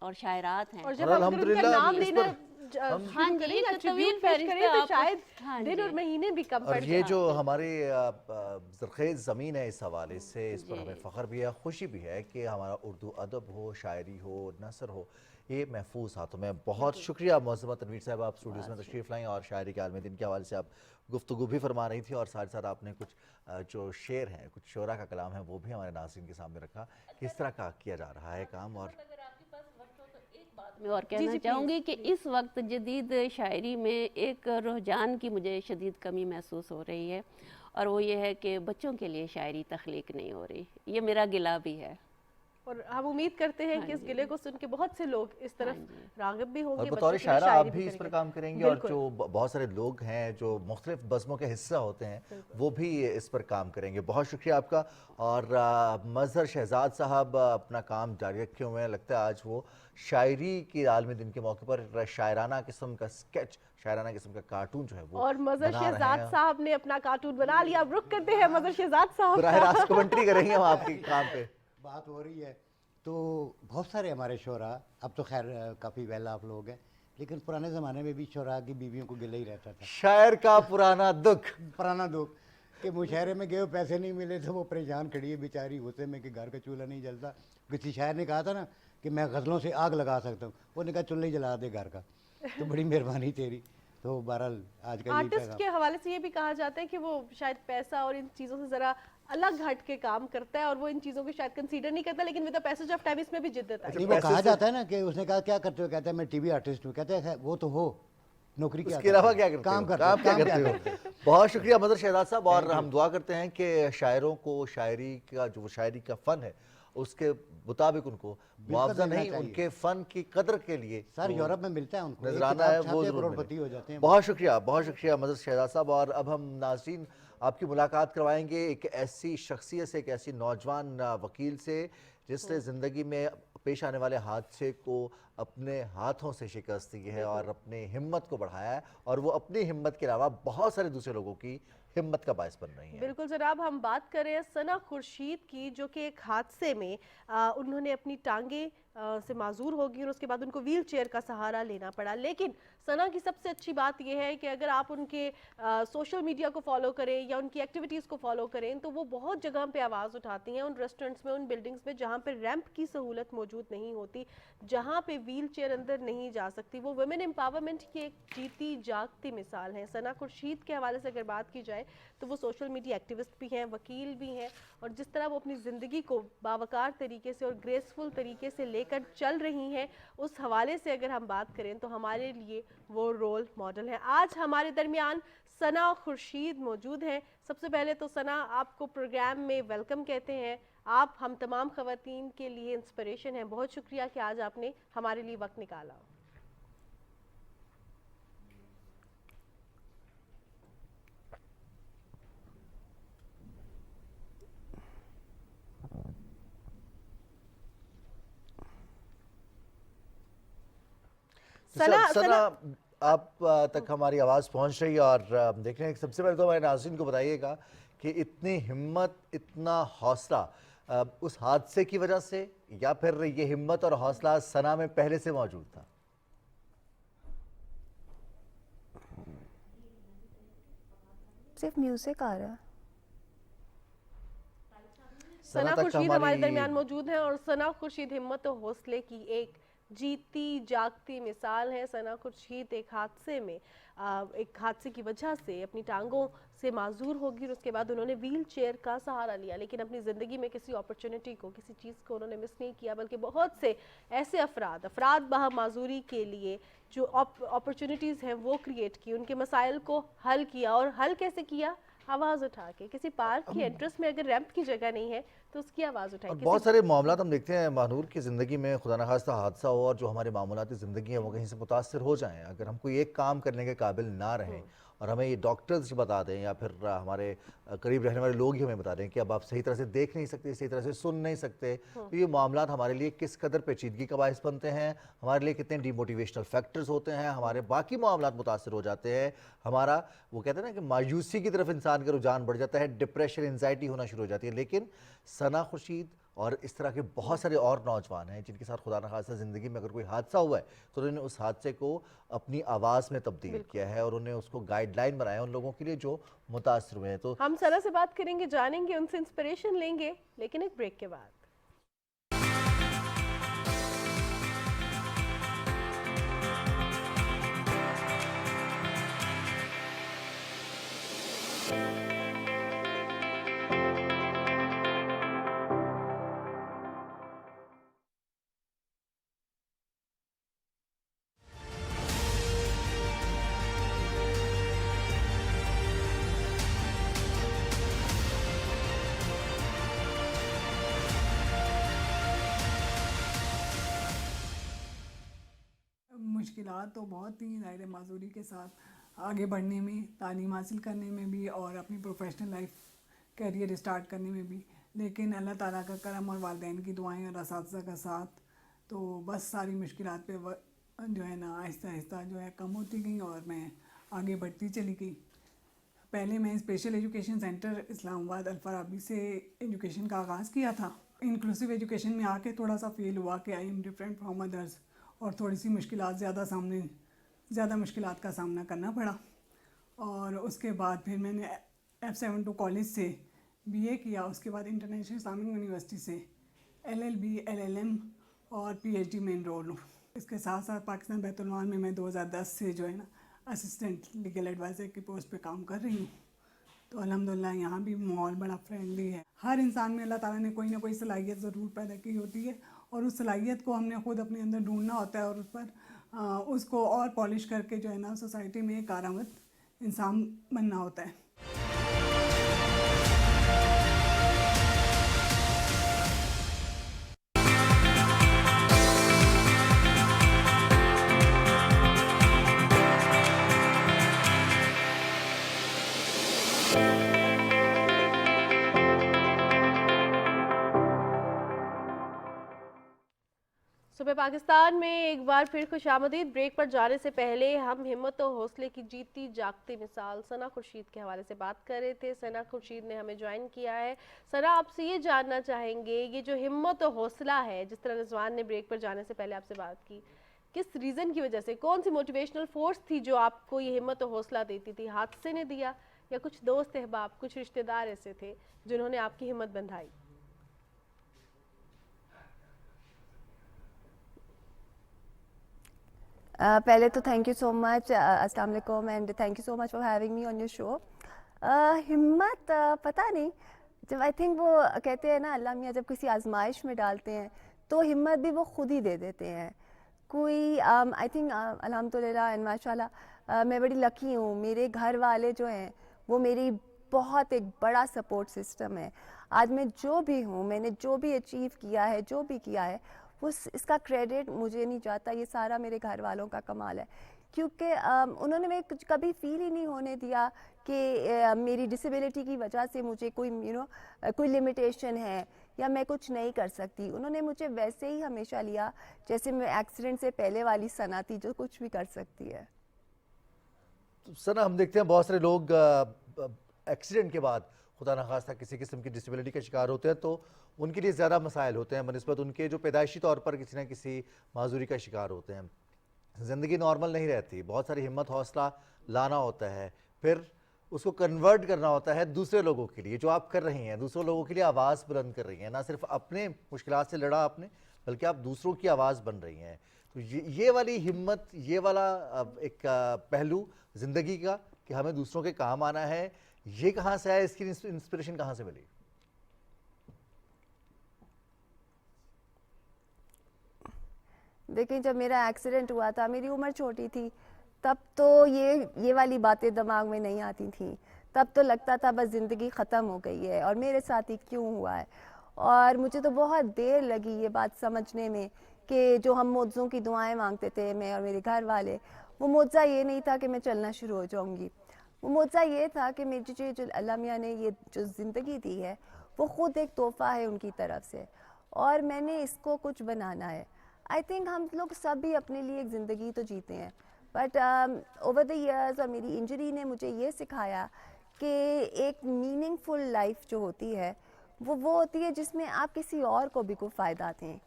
और शायरात हैं। और जब हम उनका नाम लेना हाँ जी, तवील फहरिस्त तो शायद दिन और महीने भी कम पड़ और ये जो हमारे ज़रख़ेज़ ज़मीन है, इस हवाले से इस पर हमें फ़ख्र भी है, खुशी भी है कि हमारा उर्दू अदब हो, शायरी हो, नसर हो, ये महफूज हाथों में। बहुत शुक्रिया मुअज़्ज़मा तनवीर साहब, आप स्टूडियोज़ में तशरीफ़ लाएँ और शायरी के आलमी दिन के हवाले से आप गुफ्तगू भी फरमा रही थी और साथ साथ आपने कुछ जो शेर हैं, कुछ शोरा का कलाम है, वो भी हमारे नाज़रीन के सामने रखा, किस तरह का किया जा रहा है काम। और मैं और कहना चाहूँगी कि इस वक्त जदीद शायरी में एक रुझान की मुझे शदीद कमी महसूस हो रही है, और वो ये है कि बच्चों के लिए शायरी तख्लीक नहीं हो रही। ये मेरा गिला भी है और हम उम्मीद करते हैं कि इस गिले को सुन के बहुत से लोग इस तरफ राग़िब भी होंगे। और बतौर शायरा आप भी इस पर काम करेंगे और जो बहुत सारे लोग हैं जो मुख्तलिफ बज़्मों के हिस्सा होते हैं वो भी इस पर काम करेंगे। बहुत शुक्रिया आपका। और मज़हर शहजाद साहब अपना काम जारी रखे हुए हैं, लगता है आज वो शायरी के आलमी दिन के मौके पर शायराना किस्म का स्केच, शायराना किस्म का कार्टून जो है वो और मज़हर शहजाद साहब ने अपना कार्टून बना लिया। अब रुक करते हैं मज़हर शहजाद साहब, बराह रास्त कमेंट्री करेंगे हम आपके काम पे। बात हो रही है तो बहुत सारे हमारे शोरा, अब तो खैर काफ़ी वेल ऑफ लोग हैं, लेकिन पुराने ज़माने में भी शोरा की बीवियों को गिला ही रहता था। शायर का पुराना दुख कि मुशायरे में गए पैसे नहीं मिले तो वो परेशान खड़ी है बेचारी गुस्से में कि घर का चूल्हा नहीं जलता। किसी शायर ने कहा था ना कि मैं गज़लों से आग लगा सकता हूँ, वो ने कहा चूल्हा ही जला दे घर का, तो बड़ी मेहरबानी तेरी। तो बहरहाल आज का आर्टिस्ट के हवाले से ये भी कहा जाता है कि वो शायद पैसा और इन चीज़ों से ज़रा अलग हट के काम करता है और वो इन चीज़ों को शायद कंसीडर नहीं करता, लेकिन with the passage of time इसमें भी जिद्दत है। वो कहा जाता है ना कि उसने कहा क्या करते हो, कहता है मैं टीवी आर्टिस्ट हूँ, कहते हैं वो तो हो नौकरी क्या, इसके अलावा क्या करते काम हो? करते हो। बहुत शुक्रिया मज़हर शहजाद साहब। और हम दुआ करते हैं कि शायरों को शायरी का जो शायरी का फ़न है उसके मुताबिक उनको मुआवजा नहीं, उनके फ़न की कदर के लिए सर यूरोप में मिलता है उनको नजराना है, वो करोड़पति हो जाते हैं। बहुत शुक्रिया मज़हर शहजाद साहब। और अब हम नाज़रीन आपकी मुलाकात करवाएंगे एक ऐसी शख्सियत से, एक ऐसी नौजवान वकील से जिसने ज़िंदगी में पेश आने वाले हादसे को अपने हाथों से शिकस्त दी है और अपनी हिम्मत को बढ़ाया है, और वो अपनी हिम्मत के अलावा बहुत सारे दूसरे लोगों की हिम्मत का बायस बन रही है। बिल्कुल जनाब, हम बात कर रहे हैं सना खुर्शीद की, जो कि एक हादसे में उन्होंने अपनी टांगे से माजूर होगी और उसके बाद उनको व्हील चेयर का सहारा लेना पड़ा। लेकिन सना की सबसे अच्छी बात यह है कि अगर आप उनके सोशल मीडिया को फॉलो करें या उनकी एक्टिविटीज़ को फॉलो करें तो वो बहुत जगह पे आवाज़ उठाती हैं, उन रेस्टोरेंट्स में, उन बिल्डिंग्स में जहाँ पे रैंप की सहूलत मौजूद नहीं होती, जहाँ पे व्हील चेयर अंदर नहीं जा सकती। वो वुमेन एम्पावरमेंट की एक जीती जागती मिसाल है। सना खुर्शीद के हवाले से अगर बात की जाए तो वो सोशल मीडिया एक्टिविस्ट भी हैं, वकील भी हैं, और जिस तरह वो अपनी ज़िंदगी को बावकार तरीके से और ग्रेसफुल तरीके से लेकर चल रही हैं, उस हवाले से अगर हम बात करें तो हमारे लिए वो रोल मॉडल हैं। आज हमारे दरमियान सना खुर्शीद मौजूद हैं। सबसे पहले तो सना, आपको प्रोग्राम में वेलकम कहते हैं। आप हम तमाम ख़वातीन के लिए इंस्पिरेशन हैं। बहुत शुक्रिया कि आज आपने हमारे लिए वक्त निकाला। सना, आप तक हमारी आवाज़ पहुंच रही है और देख रहे हैं। सबसे पहले तो हमारे नाज़रीन को बताइएगा कि इतनी हिम्मत, इतना हौसला उस हादसे की वजह से या फिर ये हिम्मत और हौसला सना में पहले से मौजूद था? सिर्फ म्यूजिक आ रहा है। सना खुर्शीद हमारे दरमियान मौजूद हैं और सना खुर्शीद हिम्मत और हौसले की एक जीती जागती मिसाल है। सना खुर्शीद एक हादसे की वजह से अपनी टांगों से माजूर होगी और उसके बाद उन्होंने व्हील चेयर का सहारा लिया, लेकिन अपनी ज़िंदगी में किसी अपॉर्चुनिटी को, किसी चीज़ को उन्होंने मिस नहीं किया, बल्कि बहुत से ऐसे अफराद बहा माजूरी के लिए जो अपॉर्चुनिटीज़ हैं वो क्रिएट की, उनके मसाइल को हल किया। और हल कैसे किया? आवाज़ उठा के। किसी पार्क की एंट्रेंस में अगर रैंप की जगह नहीं है तो उसकी आवाज़ उठाई। बहुत सारे मामलात हम देखते हैं महानूर की ज़िंदगी में, खुदा न खास्ता हादसा हो और जो हमारे मामूलाती ज़िंदगी है वो कहीं से मुतासर हो जाएं। अगर हम कोई एक काम करने के काबिल ना रहें और हमें ये डॉक्टर्स बता दें या फिर हमारे करीब रहने वाले लोग ही हमें बता दें कि अब आप सही तरह से देख नहीं सकते, सही तरह से सुन नहीं सकते, तो ये मामलात हमारे लिए किस कदर पेचीदगी का बायस बनते हैं, हमारे लिए कितने डिमोटिवेशनल फैक्टर्स होते हैं, हमारे बाकी मामलात मुतासर हो जाते हैं। हमारा वो कहते हैं ना कि मायूसी की तरफ इंसान का रुझान बढ़ जाता है, डिप्रेशन, एंजाइटी होना शुरू हो जाती है। लेकिन सना खुर्शीद और इस तरह के बहुत सारे और नौजवान हैं जिनके साथ खुदा न खास्ता ज़िंदगी में अगर कोई हादसा हुआ है तो उन्होंने उस हादसे को अपनी आवाज़ में तब्दील किया है और उन्हें उसको गाइडलाइन बनाया उन लोगों के लिए जो मुतासर हुए हैं। तो हम सना से बात करेंगे, जानेंगे, उनसे इंस्पिरेशन लेंगे, लेकिन एक ब्रेक के बाद। मुश्किलात तो बहुत थी ज़ाहिर माजूरी के साथ आगे बढ़ने में, तालीम हासिल करने में भी और अपनी प्रोफेशनल लाइफ कैरियर स्टार्ट करने में भी। लेकिन अल्लाह ताला का करम और वालिदैन की दुआएं और असातिज़ा का साथ, तो बस सारी मुश्किलात पे जो है ना आहिस्ता आहिस्ता जो है कम होती गई और मैं आगे बढ़ती चली गई। पहले मैं स्पेशल एजुकेशन सेंटर इस्लामाबाद अल-फराबी से एजुकेशन का आगाज़ किया था। इंक्लूसिव एजुकेशन में आके थोड़ा सा फील हुआ कि I am different from others और थोड़ी सी मुश्किलात ज़्यादा मुश्किलात का सामना करना पड़ा। और उसके बाद फिर मैंने F72 कॉलेज से BA किया, उसके बाद इंटरनेशनल इस्लामिक यूनिवर्सिटी से LLB, LLM और PhD में एनरोल हूँ। इसके साथ साथ पाकिस्तान बैतुल माल में मैं 2010 से जो है ना असिस्टेंट लीगल एडवाइज़र की पोस्ट पे काम कर रही हूँ। तो अल्हम्दुलिल्लाह यहाँ भी माहौल बड़ा फ्रेंडली है। हर इंसान में अल्लाह ताला ने कोई ना कोई सलाहियत ज़रूर पैदा की होती है और उस सलाहियत को हमने ख़ुद अपने अंदर ढूंढना होता है और उस पर उसको और पॉलिश करके जो है ना सोसाइटी में एक कारआमद इंसान बनना होता है। सुबह पाकिस्तान में एक बार फिर खुशामदीद। ब्रेक पर जाने से पहले हम हिम्मत और हौसले की जीती जागती मिसाल सना खुर्शीद के हवाले से बात कर रहे थे। सना खुर्शीद ने हमें ज्वाइन किया है। सना, आपसे ये जानना चाहेंगे, ये जो हिम्मत और हौसला है, जिस तरह रिजवान ने ब्रेक पर जाने से पहले आपसे बात की, किस रीज़न की वजह से, कौन सी मोटिवेशनल फोर्स थी जो आपको ये हिम्मत और हौसला देती थी? हादसे ने दिया या कुछ दोस्त अहबाब, कुछ रिश्तेदार ऐसे थे जिन्होंने आपकी हिम्मत बंधाई? पहले तो थैंक यू सो मच, अस्सलाम वालेकुम, and thank you so much for having me on your show. हिम्मत पता नहीं, जब आई थिंक वो कहते हैं ना, अल्लाह मियाँ जब किसी आजमाइश में डालते हैं तो हिम्मत भी वो खुद ही दे देते हैं। कोई आई थिंक अल्हम्दुलिल्लाह एंड माशाल्लाह मैं बड़ी लकी हूँ। मेरे घर वाले जो हैं वो मेरी बहुत एक बड़ा सपोर्ट सिस्टम है। आज मैं जो भी हूँ, मैंने जो भी अचीव किया है, जो भी किया है, वो इसका क्रेडिट मुझे नहीं जाता, ये सारा मेरे घर वालों का कमाल है। क्योंकि उन्होंने मैं कुछ कभी फील ही नहीं होने दिया कि मेरी डिसेबिलिटी की वजह से मुझे कोई कोई लिमिटेशन है या मैं कुछ नहीं कर सकती। उन्होंने मुझे वैसे ही हमेशा लिया जैसे मैं एक्सीडेंट से पहले वाली सना थी जो कुछ भी कर सकती है। तो सना, हम देखते हैं बहुत सारे लोग एक्सीडेंट के बाद खुदा न खास्ता किसी किस्म की डिसेबिलिटी का शिकार होते हैं तो उनके लिए ज़्यादा मसाइल होते हैं बनिस्बत उनके जो पैदाइशी तौर पर किसी न किसी माजूरी का शिकार होते हैं। ज़िंदगी नॉर्मल नहीं रहती, बहुत सारी हिम्मत हौसला लाना होता है, फिर उसको कन्वर्ट करना होता है दूसरे लोगों के लिए। जो आप कर रही हैं, दूसरों लोगों के लिए आवाज़ बुलंद कर रही हैं, ना सिर्फ अपने मुश्किलात से लड़ा आपने, बल्कि आप दूसरों की आवाज़ बन रही हैं। तो ये वाली हिम्मत, ये वाला एक पहलू ज़िंदगी का कि हमें दूसरों के काम आना है, ये कहाँ से आया, इसकी इंस्पिरेशन कहाँ से मिली? देखिए, जब मेरा एक्सीडेंट हुआ था, मेरी उम्र छोटी थी, तब तो ये वाली बातें दिमाग में नहीं आती थी। तब तो लगता था बस ज़िंदगी ख़त्म हो गई है और मेरे साथ ही क्यों हुआ है। और मुझे तो बहुत देर लगी ये बात समझने में कि जो हम मौजों की दुआएं मांगते थे, मैं और मेरे घर वाले, वो मौजा ये नहीं था कि मैं चलना शुरू हो जाऊंगी। वो मौजा ये था कि मेरी जो अल्लाह मियाँ ने ये जो ज़िंदगी दी है वो ख़ुद एक तोहफ़ा है उनकी तरफ से और मैंने इसको कुछ बनाना है। आई थिंक हम लोग सब भी अपने लिए एक ज़िंदगी तो जीते हैं, बट ओवर द ईयर्स और मेरी इंजरी ने मुझे ये सिखाया कि एक मीनिंगफुल लाइफ जो होती है वो होती है जिसमें आप किसी और को भी कोई फ़ायदा दें।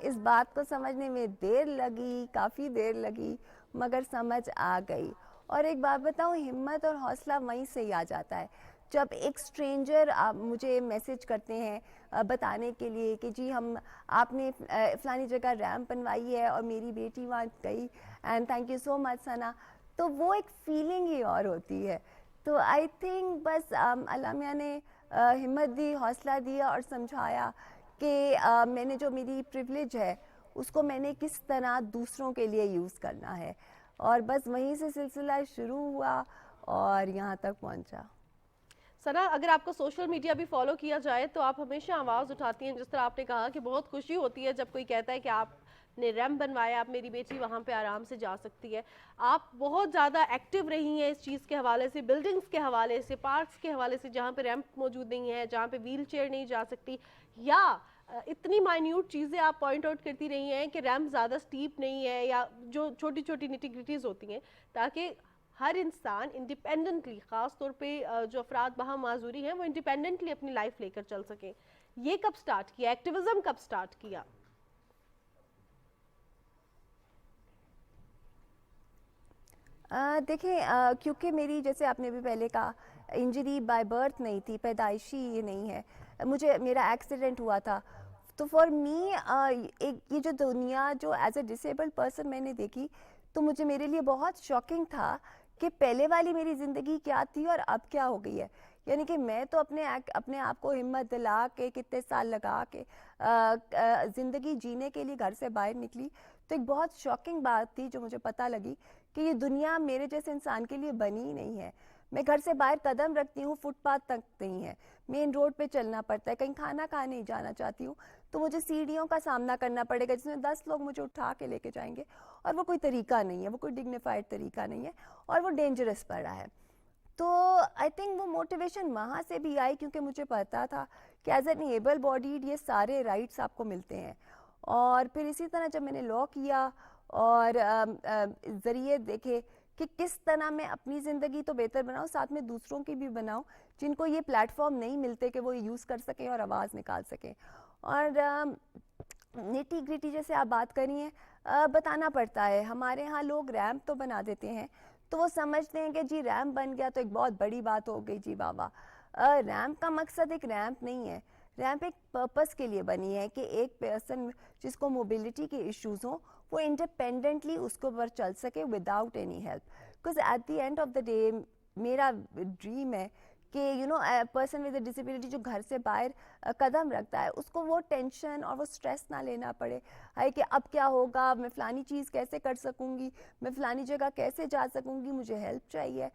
इस बात को समझने में देर लगी, काफ़ी देर लगी, मगर समझ आ गई। और एक बात बताऊँ, हिम्मत और हौसला वहीं से ही आ जाता है जब एक स्ट्रेंजर मुझे मैसेज करते हैं बताने के लिए कि जी आपने फ़लानी जगह रैंप बनवाई है और मेरी बेटी वहाँ गई and thank you so much Sana. तो वो एक फीलिंग ही और होती है। तो आई थिंक बस अल्लाह मियाँ ने हिम्मत दी, हौसला दिया और समझाया कि मैंने जो मेरी प्रिविलेज है उसको मैंने किस तरह दूसरों के लिए यूज़ करना है, और बस वहीं से सिलसिला शुरू हुआ और यहाँ तक पहुँचा। सना, अगर आपको सोशल मीडिया भी फॉलो किया जाए तो आप हमेशा आवाज़ उठाती हैं, जिस तरह आपने कहा कि बहुत खुशी होती है जब कोई कहता है कि आपने रैंप बनवाया, आप मेरी बेटी वहाँ पे आराम से जा सकती है। आप बहुत ज़्यादा एक्टिव रही हैं इस चीज़ के हवाले से, बिल्डिंग्स के हवाले से, पार्क्स के हवाले से जहाँ पे रैंप मौजूद नहीं है, जहाँ पे व्हील चेयर नहीं जा सकती, या इतनी माइन्यूट चीज़ें आप पॉइंट आउट करती रही हैं कि रैंप ज़्यादा स्टीप नहीं है, या जो छोटी छोटी निटिग्रिटीज़ होती हैं, ताकि हर इंसान इंडिपेंडेंटली, ख़ास तौर पे जो अफराद बहा माजूरी हैं, वो इंडिपेंडेंटली अपनी लाइफ लेकर चल सकें। ये कब स्टार्ट किया, एक्टिविज़म कब स्टार्ट किया? देखिए, क्योंकि मेरी, जैसे आपने भी पहले कहा, इंजरी बाय बर्थ नहीं थी, पैदाइशी ये नहीं है, मेरा एक्सीडेंट हुआ था। तो फॉर मी एक ये जो दुनिया जो एज ए डिसेबल्ड पर्सन मैंने देखी, तो मेरे लिए बहुत शॉकिंग था कि पहले वाली मेरी ज़िंदगी क्या थी और अब क्या हो गई है। यानी कि मैं तो अपने आप को हिम्मत दिला के, कितने साल लगा के ज़िंदगी जीने के लिए घर से बाहर निकली। तो एक बहुत शॉकिंग बात थी जो मुझे पता लगी कि ये दुनिया मेरे जैसे इंसान के लिए बनी ही नहीं है। मैं घर से बाहर कदम रखती हूँ, फुटपाथ तक नहीं है, मेन रोड पे चलना पड़ता है, कहीं खाना खाने जाना चाहती हूँ तो मुझे सीढ़ियों का सामना करना पड़ेगा जिसमें 10 लोग मुझे उठा के लेके जाएंगे, और वो कोई तरीका नहीं है, वो कोई डिग्निफाइड तरीका नहीं है, और वो डेंजरस पड़ रहा है। तो आई थिंक वो मोटिवेशन वहाँ से भी आई, क्योंकि मुझे पता था कि एज एन एबल बॉडीड ये सारे राइट्स आपको मिलते हैं, اور پھر اسی طرح جب میں نے لاء کیا اور ذریعے دیکھے کہ کس طرح میں اپنی زندگی تو بہتر بناؤں، ساتھ میں دوسروں کی بھی بناؤں جن کو یہ پلیٹ فارم نہیں ملتے کہ وہ یوز کر سکیں اور آواز نکال سکیں. اور نیٹی گریٹی جیسے آپ بات کری ہیں، بتانا پڑتا ہے. ہمارے ہاں لوگ ریمپ تو بنا دیتے ہیں تو وہ سمجھتے ہیں کہ جی ریمپ بن گیا تو ایک بہت بڑی بات ہو گئی، جی بابا. ریمپ کا مقصد ایک ریمپ نہیں ہے، ریمپ ایک پرپس کے لیے بنی ہے کہ ایک پرسن جس کو موبلٹی کے ایشوز ہوں وہ انڈیپینڈنٹلی اس کو پر چل سکے without any help. Because at the end of the day میرا ڈریم ہے کہ پرسن ود اے ڈسیبلٹی جو گھر سے باہر قدم رکھتا ہے اس کو وہ ٹینشن اور وہ اسٹریس نہ لینا پڑے ہے کہ اب کیا ہوگا، میں فلانی چیز کیسے کر سکوں گی، میں فلانی جگہ کیسے جا سکوں گی، مجھے ہیلپ چاہیے.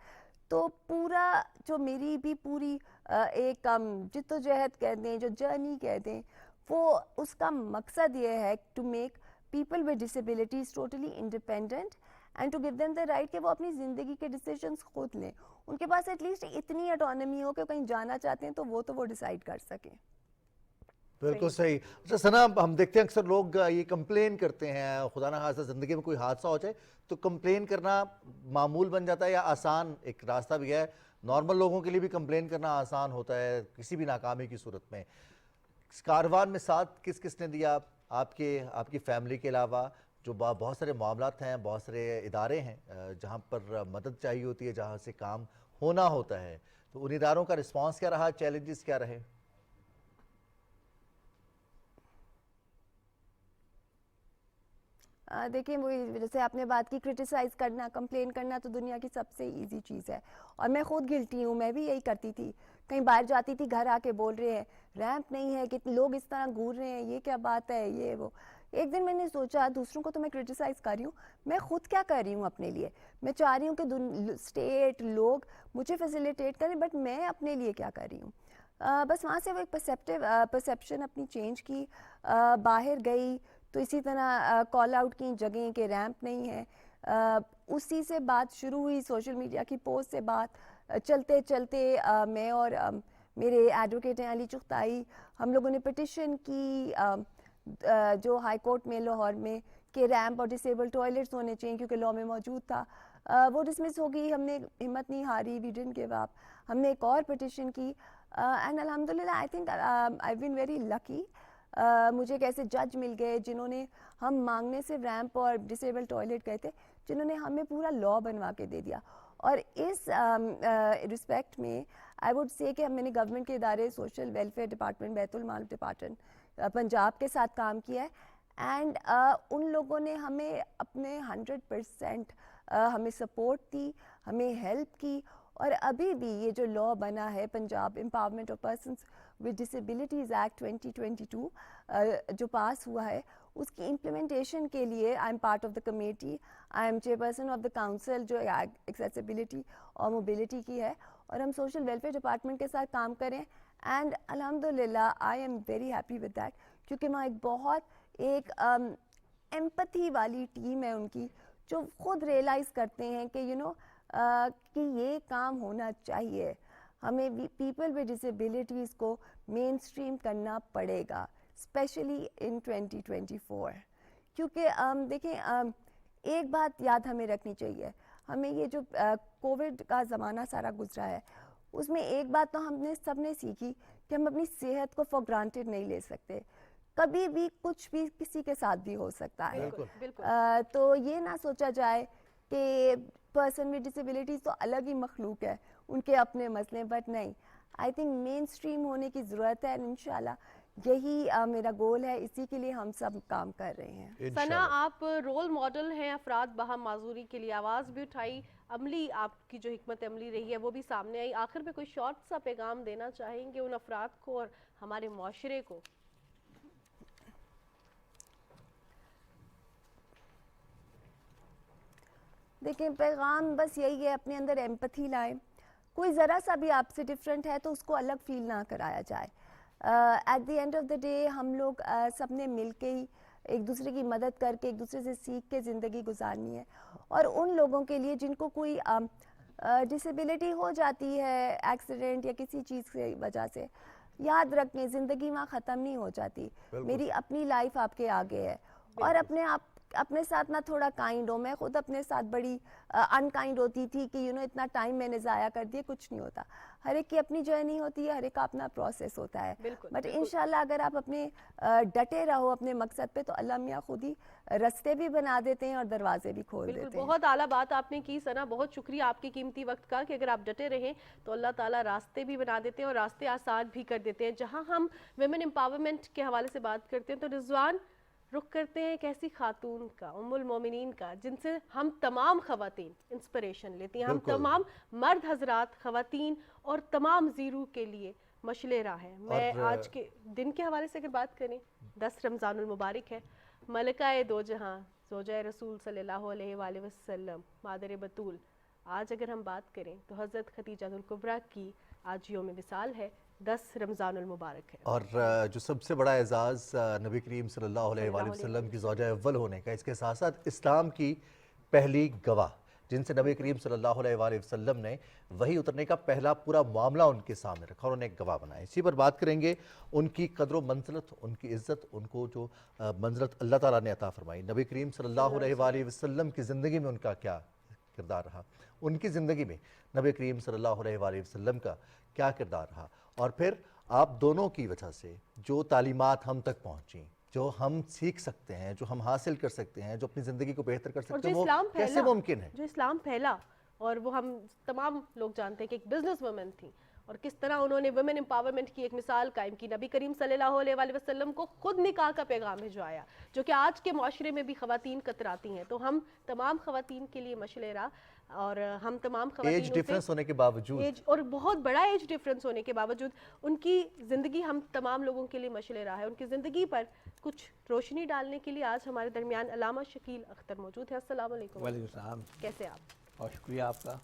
تو پورا جو میری بھی پوری ایک جدوجہد کہہ دیں، جو جرنی کہہ دیں، وہ اس کا مقصد یہ ہے to make people with disabilities totally independent and to give them the right کہ وہ اپنی زندگی کے ڈیسیجنس خود لیں. ان کے پاس ایٹ لیسٹ اتنی اٹانومی ہو کہ کہیں جانا چاہتے ہیں تو وہ ڈیسائیڈ کر سکیں. بالکل صحیح. اچھا ثنا، ہم دیکھتے ہیں اکثر لوگ یہ کمپلین کرتے ہیں، خدا نہ خواستہ زندگی میں کوئی حادثہ ہو جائے تو کمپلین کرنا معمول بن جاتا ہے یا آسان ایک راستہ بھی ہے. نارمل لوگوں کے لیے بھی کمپلین کرنا آسان ہوتا ہے کسی بھی ناکامی کی صورت میں. اس کاروان میں ساتھ کس کس نے دیا آپ کی فیملی کے علاوہ؟ جو بہت سارے معاملات ہیں، بہت سارے ادارے ہیں جہاں پر مدد چاہیے ہوتی ہے، جہاں سے کام ہونا ہوتا ہے، تو ان اداروں کا رسپانس کیا رہا، چیلنجز کیا رہے؟ دیکھیں وہ جیسے آپ نے بات کی کرٹیسائز کرنا، کمپلین کرنا تو دنیا کی سب سے ایزی چیز ہے اور میں خود گلٹی ہوں. میں بھی یہی کرتی تھی، کہیں باہر جاتی تھی گھر آ کے بول رہے ہیں ریمپ نہیں ہے، کہ لوگ اس طرح گھور رہے ہیں، یہ کیا بات ہے، یہ وہ. ایک دن میں نے سوچا دوسروں کو تو میں کرٹیسائز کر رہی ہوں، میں خود کیا کر رہی ہوں اپنے لیے؟ میں چاہ رہی ہوں کہ اسٹیٹ لوگ مجھے فیسیلیٹیٹ کریں، بٹ میں اپنے لیے کیا کر رہی ہوں؟ بس وہاں سے وہ ایک پرسیپشن اپنی چینج کی. باہر گئی تو اسی طرح کال آؤٹ کی جگہیں کہ ریمپ نہیں ہے. اسی سے بات شروع ہوئی، سوشل میڈیا کی پوسٹ سے بات چلتے چلتے میں اور میرے ایڈوکیٹ ہیں علی چغتائی، ہم لوگوں نے پٹیشن کی جو ہائی کورٹ میں لاہور میں کہ ریمپ اور ڈسیبل ٹوائلٹس ہونے چاہیے کیونکہ لاء میں موجود تھا. وہ ڈسمس ہو گئی، ہم نے ہمت نہیں ہاری، وی ڈنٹ گیو اپ. ہم نے ایک اور پٹیشن کی اینڈ الحمدللہ I think I been very lucky. مجھے ایک ایسے جج مل گئے جنہوں نے، ہم مانگنے سے ریمپ اور ڈسیبل ٹوائلٹ گئے تھے، جنہوں نے ہمیں پورا لاء بنوا کے دے دیا. اور اس رسپیکٹ میں آئی ووڈ سے کہ میں نے گورنمنٹ کے ادارے سوشل ویلفیئر ڈپارٹمنٹ، بیت المال ڈپارٹمنٹ پنجاب کے ساتھ کام کیا ہے اینڈ ان لوگوں نے ہمیں اپنے 100% ہمیں سپورٹ دی، ہمیں ہیلپ کی. اور ابھی بھی یہ جو لاء بنا ہے Punjab empowerment of persons with disabilities act 2022 جو پاس ہوا ہے، اس کی امپلیمنٹیشن کے لیے I am part of the committee, I am chair person of the council جو ایکسیسیبلٹی اور موبلٹی کی ہے، اور ہم سوشل ویلفیئر ڈپارٹمنٹ کے ساتھ کام کریں. اینڈ الحمدللہ I am very happy with that, کیونکہ وہاں ایک بہت ایک ایمپتھی والی ٹیم ہے ان کی، جو خود ریئلائز کرتے ہیں کہ کہ یہ کام ہونا چاہیے. ہمیں پیپل ود ڈسیبلٹیز کو مین اسٹریم کرنا پڑے گا، اسپیشلی ان 2024. کیونکہ دیکھیں ایک بات یاد ہمیں رکھنی چاہیے، ہمیں یہ جو کووڈ کا زمانہ سارا گزرا ہے اس میں ایک بات تو ہم نے سب نے سیکھی کہ ہم اپنی صحت کو فار گرانٹیڈ نہیں لے سکتے. کبھی بھی کچھ بھی کسی کے ساتھ بھی ہو سکتا ہے. تو یہ نہ سوچا جائے کہ پرسن ود ڈسیبلٹیز تو الگ ہی مخلوق ہے، ان کے اپنے مسئلے، بٹ نہیں. آئی تھنک مین اسٹریم ہونے کی ضرورت ہے، انشاءاللہ یہی میرا گول ہے، اسی کے لیے ہم سب کام کر رہے ہیں. ثنا، آپ رول ماڈل ہیں افراد باہم معذوری کے لیے، آواز بھی اٹھائی، عملی آپ کی جو حکمت عملی رہی ہے وہ بھی سامنے آئی. آخر میں کوئی شارٹ سا پیغام دینا چاہیں گے ان افراد کو اور ہمارے معاشرے کو؟ دیکھیں پیغام بس یہی ہے، اپنے اندر ایمپتھی لائیں. کوئی ذرا سا بھی آپ سے ڈفرینٹ ہے تو اس کو الگ فیل نہ کرایا جائے. At the end of the day ہم لوگ سب نے مل کے ہی ایک دوسرے کی مدد کر کے ایک دوسرے سے سیکھ کے زندگی گزارنی ہے. اور ان لوگوں کے لیے جن کو کوئی ڈسیبلٹی ہو جاتی ہے ایکسیڈنٹ یا کسی چیز کی وجہ سے، یاد رکھیں زندگی وہاں ختم نہیں ہو جاتی. میری اپنی لائف آپ کے آگے ہے, اور اپنے ساتھ نہ تھوڑا کائنڈ ہو. میں خود اپنے ساتھ بڑی انکائنڈ ہوتی تھی کہ اتنا ٹائم میں نے ضائع کر دیا. کچھ نہیں ہوتا, ہر ایک کی اپنی جرنی ہوتی ہے, ہر ایک کا اپنا پروسیس ہوتا ہے. بٹ انشاءاللہ اگر آپ اپنے ڈٹے رہو اپنے مقصد پہ, تو اللہ میاں خود ہی رستے بھی بنا دیتے ہیں اور دروازے بھی کھول دیتے ہیں. بہت اعلیٰ بات آپ نے کی ثنا, بہت شکریہ آپ کی قیمتی وقت کا, کہ اگر آپ ڈٹے رہیں تو اللہ تعالیٰ راستے بھی بنا دیتے ہیں اور راستے آسان بھی کر دیتے ہیں. جہاں ہم ویمن امپاورمنٹ کے حوالے سے بات کرتے ہیں تو رضوان رخ کرتے ہیں ایک ایسی خاتون کا, ام المومنین کا, جن سے ہم تمام خواتین انسپریشن لیتی ہیں. ہم تمام مرد حضرات, خواتین اور تمام زیرو کے لیے مشعل راہ ہیں. میں آج کے دن کے حوالے سے اگر بات کریں, 10 رمضان المبارک ہے, ملکہ دو جہاں, زوجہ رسول صلی اللہ علیہ وآلہ وسلم, مادر بطول. آج اگر ہم بات کریں تو حضرت خدیجہ الکبریٰ کی آج یوم وصال ہے, 10 رمضان المبارک ہے. اور جو سب سے بڑا اعزاز نبی کریم صلی اللہ علیہ وآلہ وسلم کی زوجہ اول ہونے کا, اس کے ساتھ ساتھ اسلام کی پہلی گواہ, جن سے نبی کریم صلی اللہ علیہ وآلہ وسلم نے وحی اترنے کا پہلا پورا معاملہ ان کے سامنے رکھا اور انہیں ایک گواہ بنایا. اسی پر بات کریں گے, ان کی قدر و منزلت, ان کی عزت, ان کو جو منزلت اللہ تعالیٰ نے عطا فرمائی. نبی کریم صلی اللہ علیہ وآلہ وسلم کی زندگی میں ان کا کیا کردار رہا, ان کی زندگی میں نبی کریم صلی اللہ علیہ وآلہ وسلم کا کیا کردار رہا, اور پھر آپ دونوں کی وجہ سے جو تعلیمات ہم تک پہنچیں, جو ہم سیکھ سکتے ہیں, جو ہم حاصل کر سکتے ہیں, جو اپنی زندگی کو بہتر کر سکتے ہیں, وہ کیسے ممکن ہے. جو اسلام پھیلا, اور وہ ہم تمام لوگ جانتے ہیں کہ ایک بزنس وومن تھی, اور کس طرح انہوں نے ویمن امپاورمنٹ کی ایک مثال قائم کی. نبی کریم صلی اللہ علیہ وآلہ وسلم کو خود نکاح کا پیغام بھجوایا, جو کہ آج کے معاشرے میں بھی خواتین کتراتی ہیں. تو ہم تمام خواتین کے لیے مشعل راہ, اور ہم تمام خواتین ایج ڈیفرنس ہونے کے باوجود, اور بہت بڑا ایج ڈیفرنس ہونے کے باوجود, ان کی زندگی ہم تمام لوگوں کے لیے مشعل راہ ہے. ان کی زندگی پر کچھ روشنی ڈالنے کے لیے آج ہمارے درمیان علامہ شکیل اختر موجود ہے. السلام علیکم. وعلیکم السلام. کیسے آپ؟ اور شکریہ آپ کا.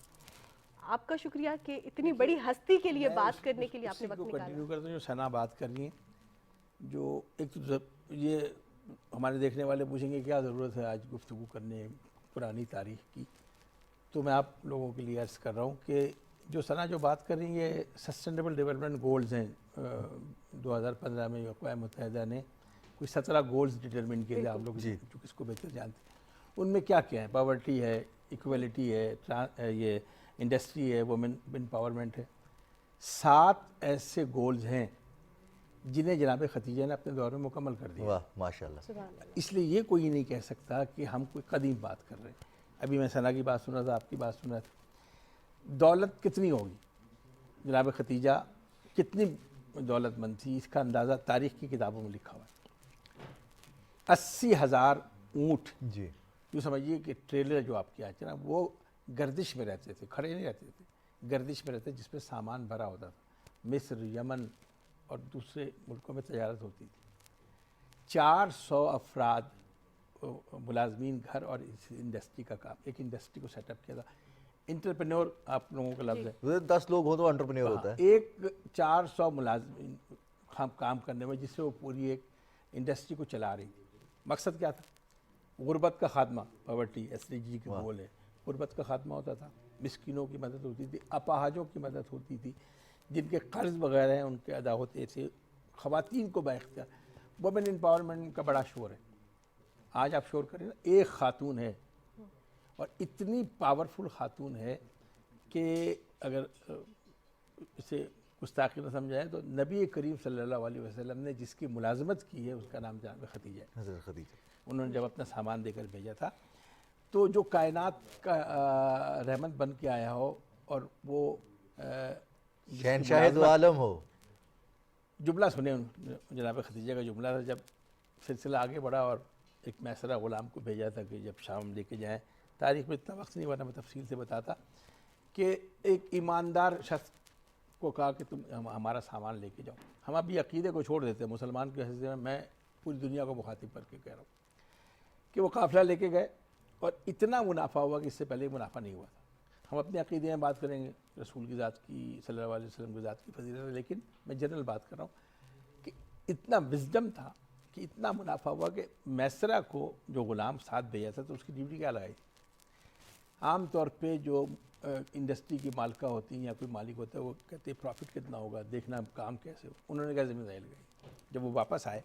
آپ کا شکریہ کہ اتنی بڑی ہستی کے لیے بات کرنے کے لیے آپ نے وقت نکالا. کنٹینیو کرتا ہوں جو ثنا بات کر رہی ہیں, جو ایک تو یہ ہمارے دیکھنے والے پوچھیں گے کیا ضرورت ہے آج گفتگو کرنے پرانی تاریخ کی, تو میں آپ لوگوں کے لیے عرض کر رہا ہوں کہ جو ثنا جو بات کر رہی ہیں یہ سسٹینیبل ڈیولپمنٹ گولز ہیں. 2015 میں اقوام متحدہ نے کوئی 17 گولز ڈٹرمن کیے تھے, آپ لوگ جو کس کو بہتر جانتے ہیں. ان میں کیا کیا ہے, پاورٹی ہے, ایکویلٹی ہے, یہ انڈسٹری ہے, وومن امپاورمنٹ ہے. 7 ایسے گولز ہیں جنہیں جناب ختیجہ نے اپنے دور میں مکمل کر دیا. واہ ماشاءاللہ. اس لیے یہ کوئی نہیں کہہ سکتا کہ ہم کوئی قدیم بات کر رہے ہیں. ابھی میں ثنا کی بات سن رہا تھا, آپ کی بات سن رہا تھا. دولت کتنی ہوگی, جناب ختیجہ کتنی دولت مند تھی, اس کا اندازہ تاریخ کی کتابوں میں لکھا ہوا ہے. 80,000 اونٹ, جی جو سمجھیے کہ ٹریلر جو آپ کے آج نا, وہ گردش میں رہتے تھے, کھڑے نہیں رہتے تھے, گردش میں رہتے, جس پہ سامان بھرا ہوتا تھا. مصر, یمن اور دوسرے ملکوں میں تجارت ہوتی تھی. 400 افراد ملازمین گھر اور اس انڈسٹری کا کام, ایک انڈسٹری کو سیٹ اپ کیا تھا. انٹرپرینور آپ لوگوں کا لفظ ہے, 10 لوگ ہو تو انٹرپرینور ہوتا ہے. ایک 400 ملازمین کام کرنے میں, جس سے وہ پوری ایک انڈسٹری کو چلا رہی تھی. مقصد کیا تھا, غربت کا خاتمہ. پاورٹی SDG کے گول ہے, غربت کا خاتمہ ہوتا تھا, مسکینوں کی مدد ہوتی تھی, اپاہجوں کی مدد ہوتی تھی, جن کے قرض وغیرہ ہیں ان کے ادا ہوتے تھے. خواتین کو بااختیار, وومن امپاورمنٹ کا بڑا شور ہے. آج آپ شور کریں نا, ایک خاتون ہے, اور اتنی پاورفل خاتون ہے کہ اگر اسے گستاخی نہ سمجھائے تو نبی کریم صلی اللہ علیہ وسلم نے جس کی ملازمت کی ہے اس کا نام جناب ختیجہ ہے. حضرت خدیجہ, انہوں نے جب اپنا سامان دے کر بھیجا تھا, تو جو کائنات کا رحمت بن کے آیا ہو, اور وہ شہنشاہ دو عالم ہو. جملہ سنیں جناب ختیجہ کا جملہ تھا, جب سلسلہ آگے بڑھا اور ایک میسرہ غلام کو بھیجا تھا کہ جب شام لے کے جائیں. تاریخ میں اتنا وقت نہیں, ورنہ میں تفصیل سے بتاتا, کہ ایک ایماندار شخص کو کہا کہ تم ہمارا سامان لے کے جاؤ. ہم ابھی عقیدے کو چھوڑ دیتے ہیں مسلمان کے حیثیت میں پوری دنیا کو مخاطب کر کے کہہ رہا ہوں کہ وہ قافلہ لے کے گئے, اور اتنا منافع ہوا کہ اس سے پہلے منافع نہیں ہوا تھا. ہم اپنے عقیدے میں بات کریں گے, رسول کی ذات کی, صلی اللہ علیہ وسلم کی ذات کی فضیلت ہے, لیکن میں جنرل بات کر رہا ہوں کہ اتنا وزڈم تھا کہ اتنا منافع ہوا کہ میسرہ کو جو غلام ساتھ بھیجا تھا تو اس کی ڈیوٹی کیا لگائی, عام طور پہ جو انڈسٹری کی مالکہ ہوتی ہیں یا کوئی مالک ہوتا ہے وہ کہتے ہیں پروفٹ کتنا ہوگا، دیکھنا کام کیسے ہو. انہوں نے کہا ذمہ داری لگائی. جب وہ واپس آئے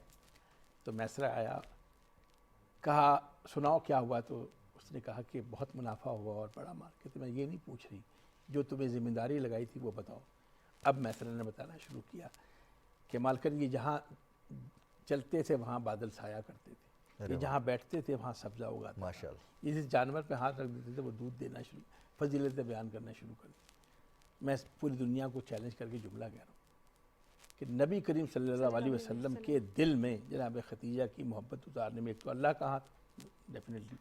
تو میسرہ آیا، کہا سناؤ کیا ہوا، تو اس نے کہا کہ بہت منافع ہوا اور بڑا مال. کہتے میں یہ نہیں پوچھ رہی، جو تمہیں ذمہ داری لگائی تھی وہ بتاؤ. اب میسرہ نے بتانا شروع کیا کہ مالکن یہ جہاں چلتے تھے وہاں بادل سایہ کرتے تھے، یہ جہاں بیٹھتے تھے وہاں سبزہ اگاتا تھا، ماشاء اللہ. یہ جس جانور پہ ہاتھ رکھ دیتے تھے وہ دودھ دینا شروع، فضیلتیں بیان کرنا شروع کر دی. میں پوری دنیا کو چیلنج کر کے جملہ کہہ رہا ہوں کہ نبی کریم صلی اللہ علیہ وسلم کے دل میں جناب خدیجہ کی محبت اتارنے میں ایک تو اللہ کا ہاتھ ڈیفینیٹلی،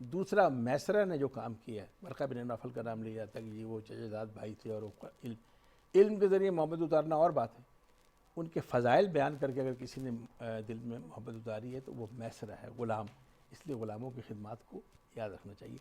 دوسرا میسرہ نے جو کام کیا ہے. ورقہ بن نوفل کا نام لیا جاتا ہے کہ یہ وہ چچا بھائی تھے اور علم کے ذریعے محبت اتارنا اور بات ہے، ان کے فضائل بیان کر کے اگر کسی نے دل میں محبت اتاری ہے تو وہ میسرہ ہے، غلام. اس لیے غلاموں کی خدمات کو یاد رکھنا چاہیے.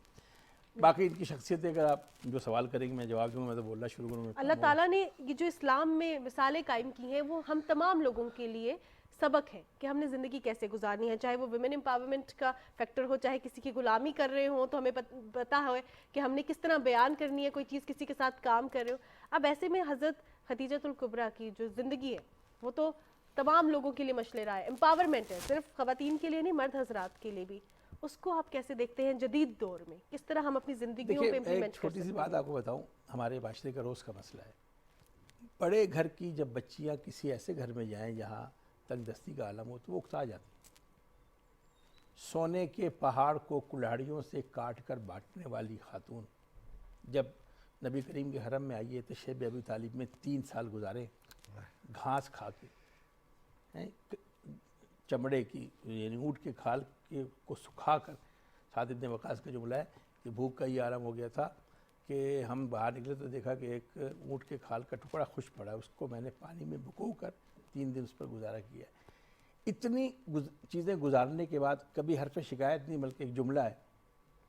باقی ان کی شخصیت اگر آپ جو سوال کریں گے میں جواب دوں گا، میں تو بولنا شروع کروں گا. اللہ تعالیٰ نے یہ جو اسلام میں مثالیں قائم کی ہیں وہ ہم تمام لوگوں کے لیے سبق ہے کہ ہم نے زندگی کیسے گزارنی ہے، چاہے وہ ویمن امپاورمنٹ کا فیکٹر ہو، چاہے کسی کی غلامی کر رہے ہوں تو ہمیں پتہ ہے کہ ہم نے کس طرح بیان کرنی ہے کوئی چیز، کسی کے ساتھ کام کر رہے ہو. اب ایسے میں حضرت خدیجۃ الکبریٰ کی جو زندگی ہے وہ تو تمام لوگوں کے لیے مشعل راہ ہے، امپاورمنٹ ہے، صرف خواتین کے لیے نہیں مرد حضرات کے لیے بھی. اس کو آپ کیسے دیکھتے ہیں جدید دور میں، کس طرح ہم اپنی زندگیوں پہ امپلیمنٹ کر سکتے ہیں؟ چھوٹی سی بات آپ کو بتاؤں، ہمارے معاشرے کا روز کا مسئلہ ہے. بڑے گھر کی جب بچیاں کسی ایسے گھر میں جائیں جہاں تنگ دستی کا عالم ہو تو وہ اکتا جاتی. سونے کے پہاڑ کو کلاڑیوں سے کاٹ کر بانٹنے والی خاتون جب نبی کریم کے حرم میں آئی ہے تو شیب ابی طالب میں 3 سال گزارے گھاس کھا کے، چمڑے کی یعنی اونٹ کے کھال کو سکھا کر. سعد ابن وقاص کا جملہ ہے کہ بھوک کا یہ عالم ہو گیا تھا کہ ہم باہر نکلے تو دیکھا کہ ایک اونٹ کے کھال کا ٹکڑا خشک پڑا ہے، اس کو میں نے پانی میں بھگو کر 3 دن اس پر گزارا کیا ہے. اتنی چیزیں گزارنے کے بعد کبھی حرف شکایت نہیں بلکہ ایک جملہ ہے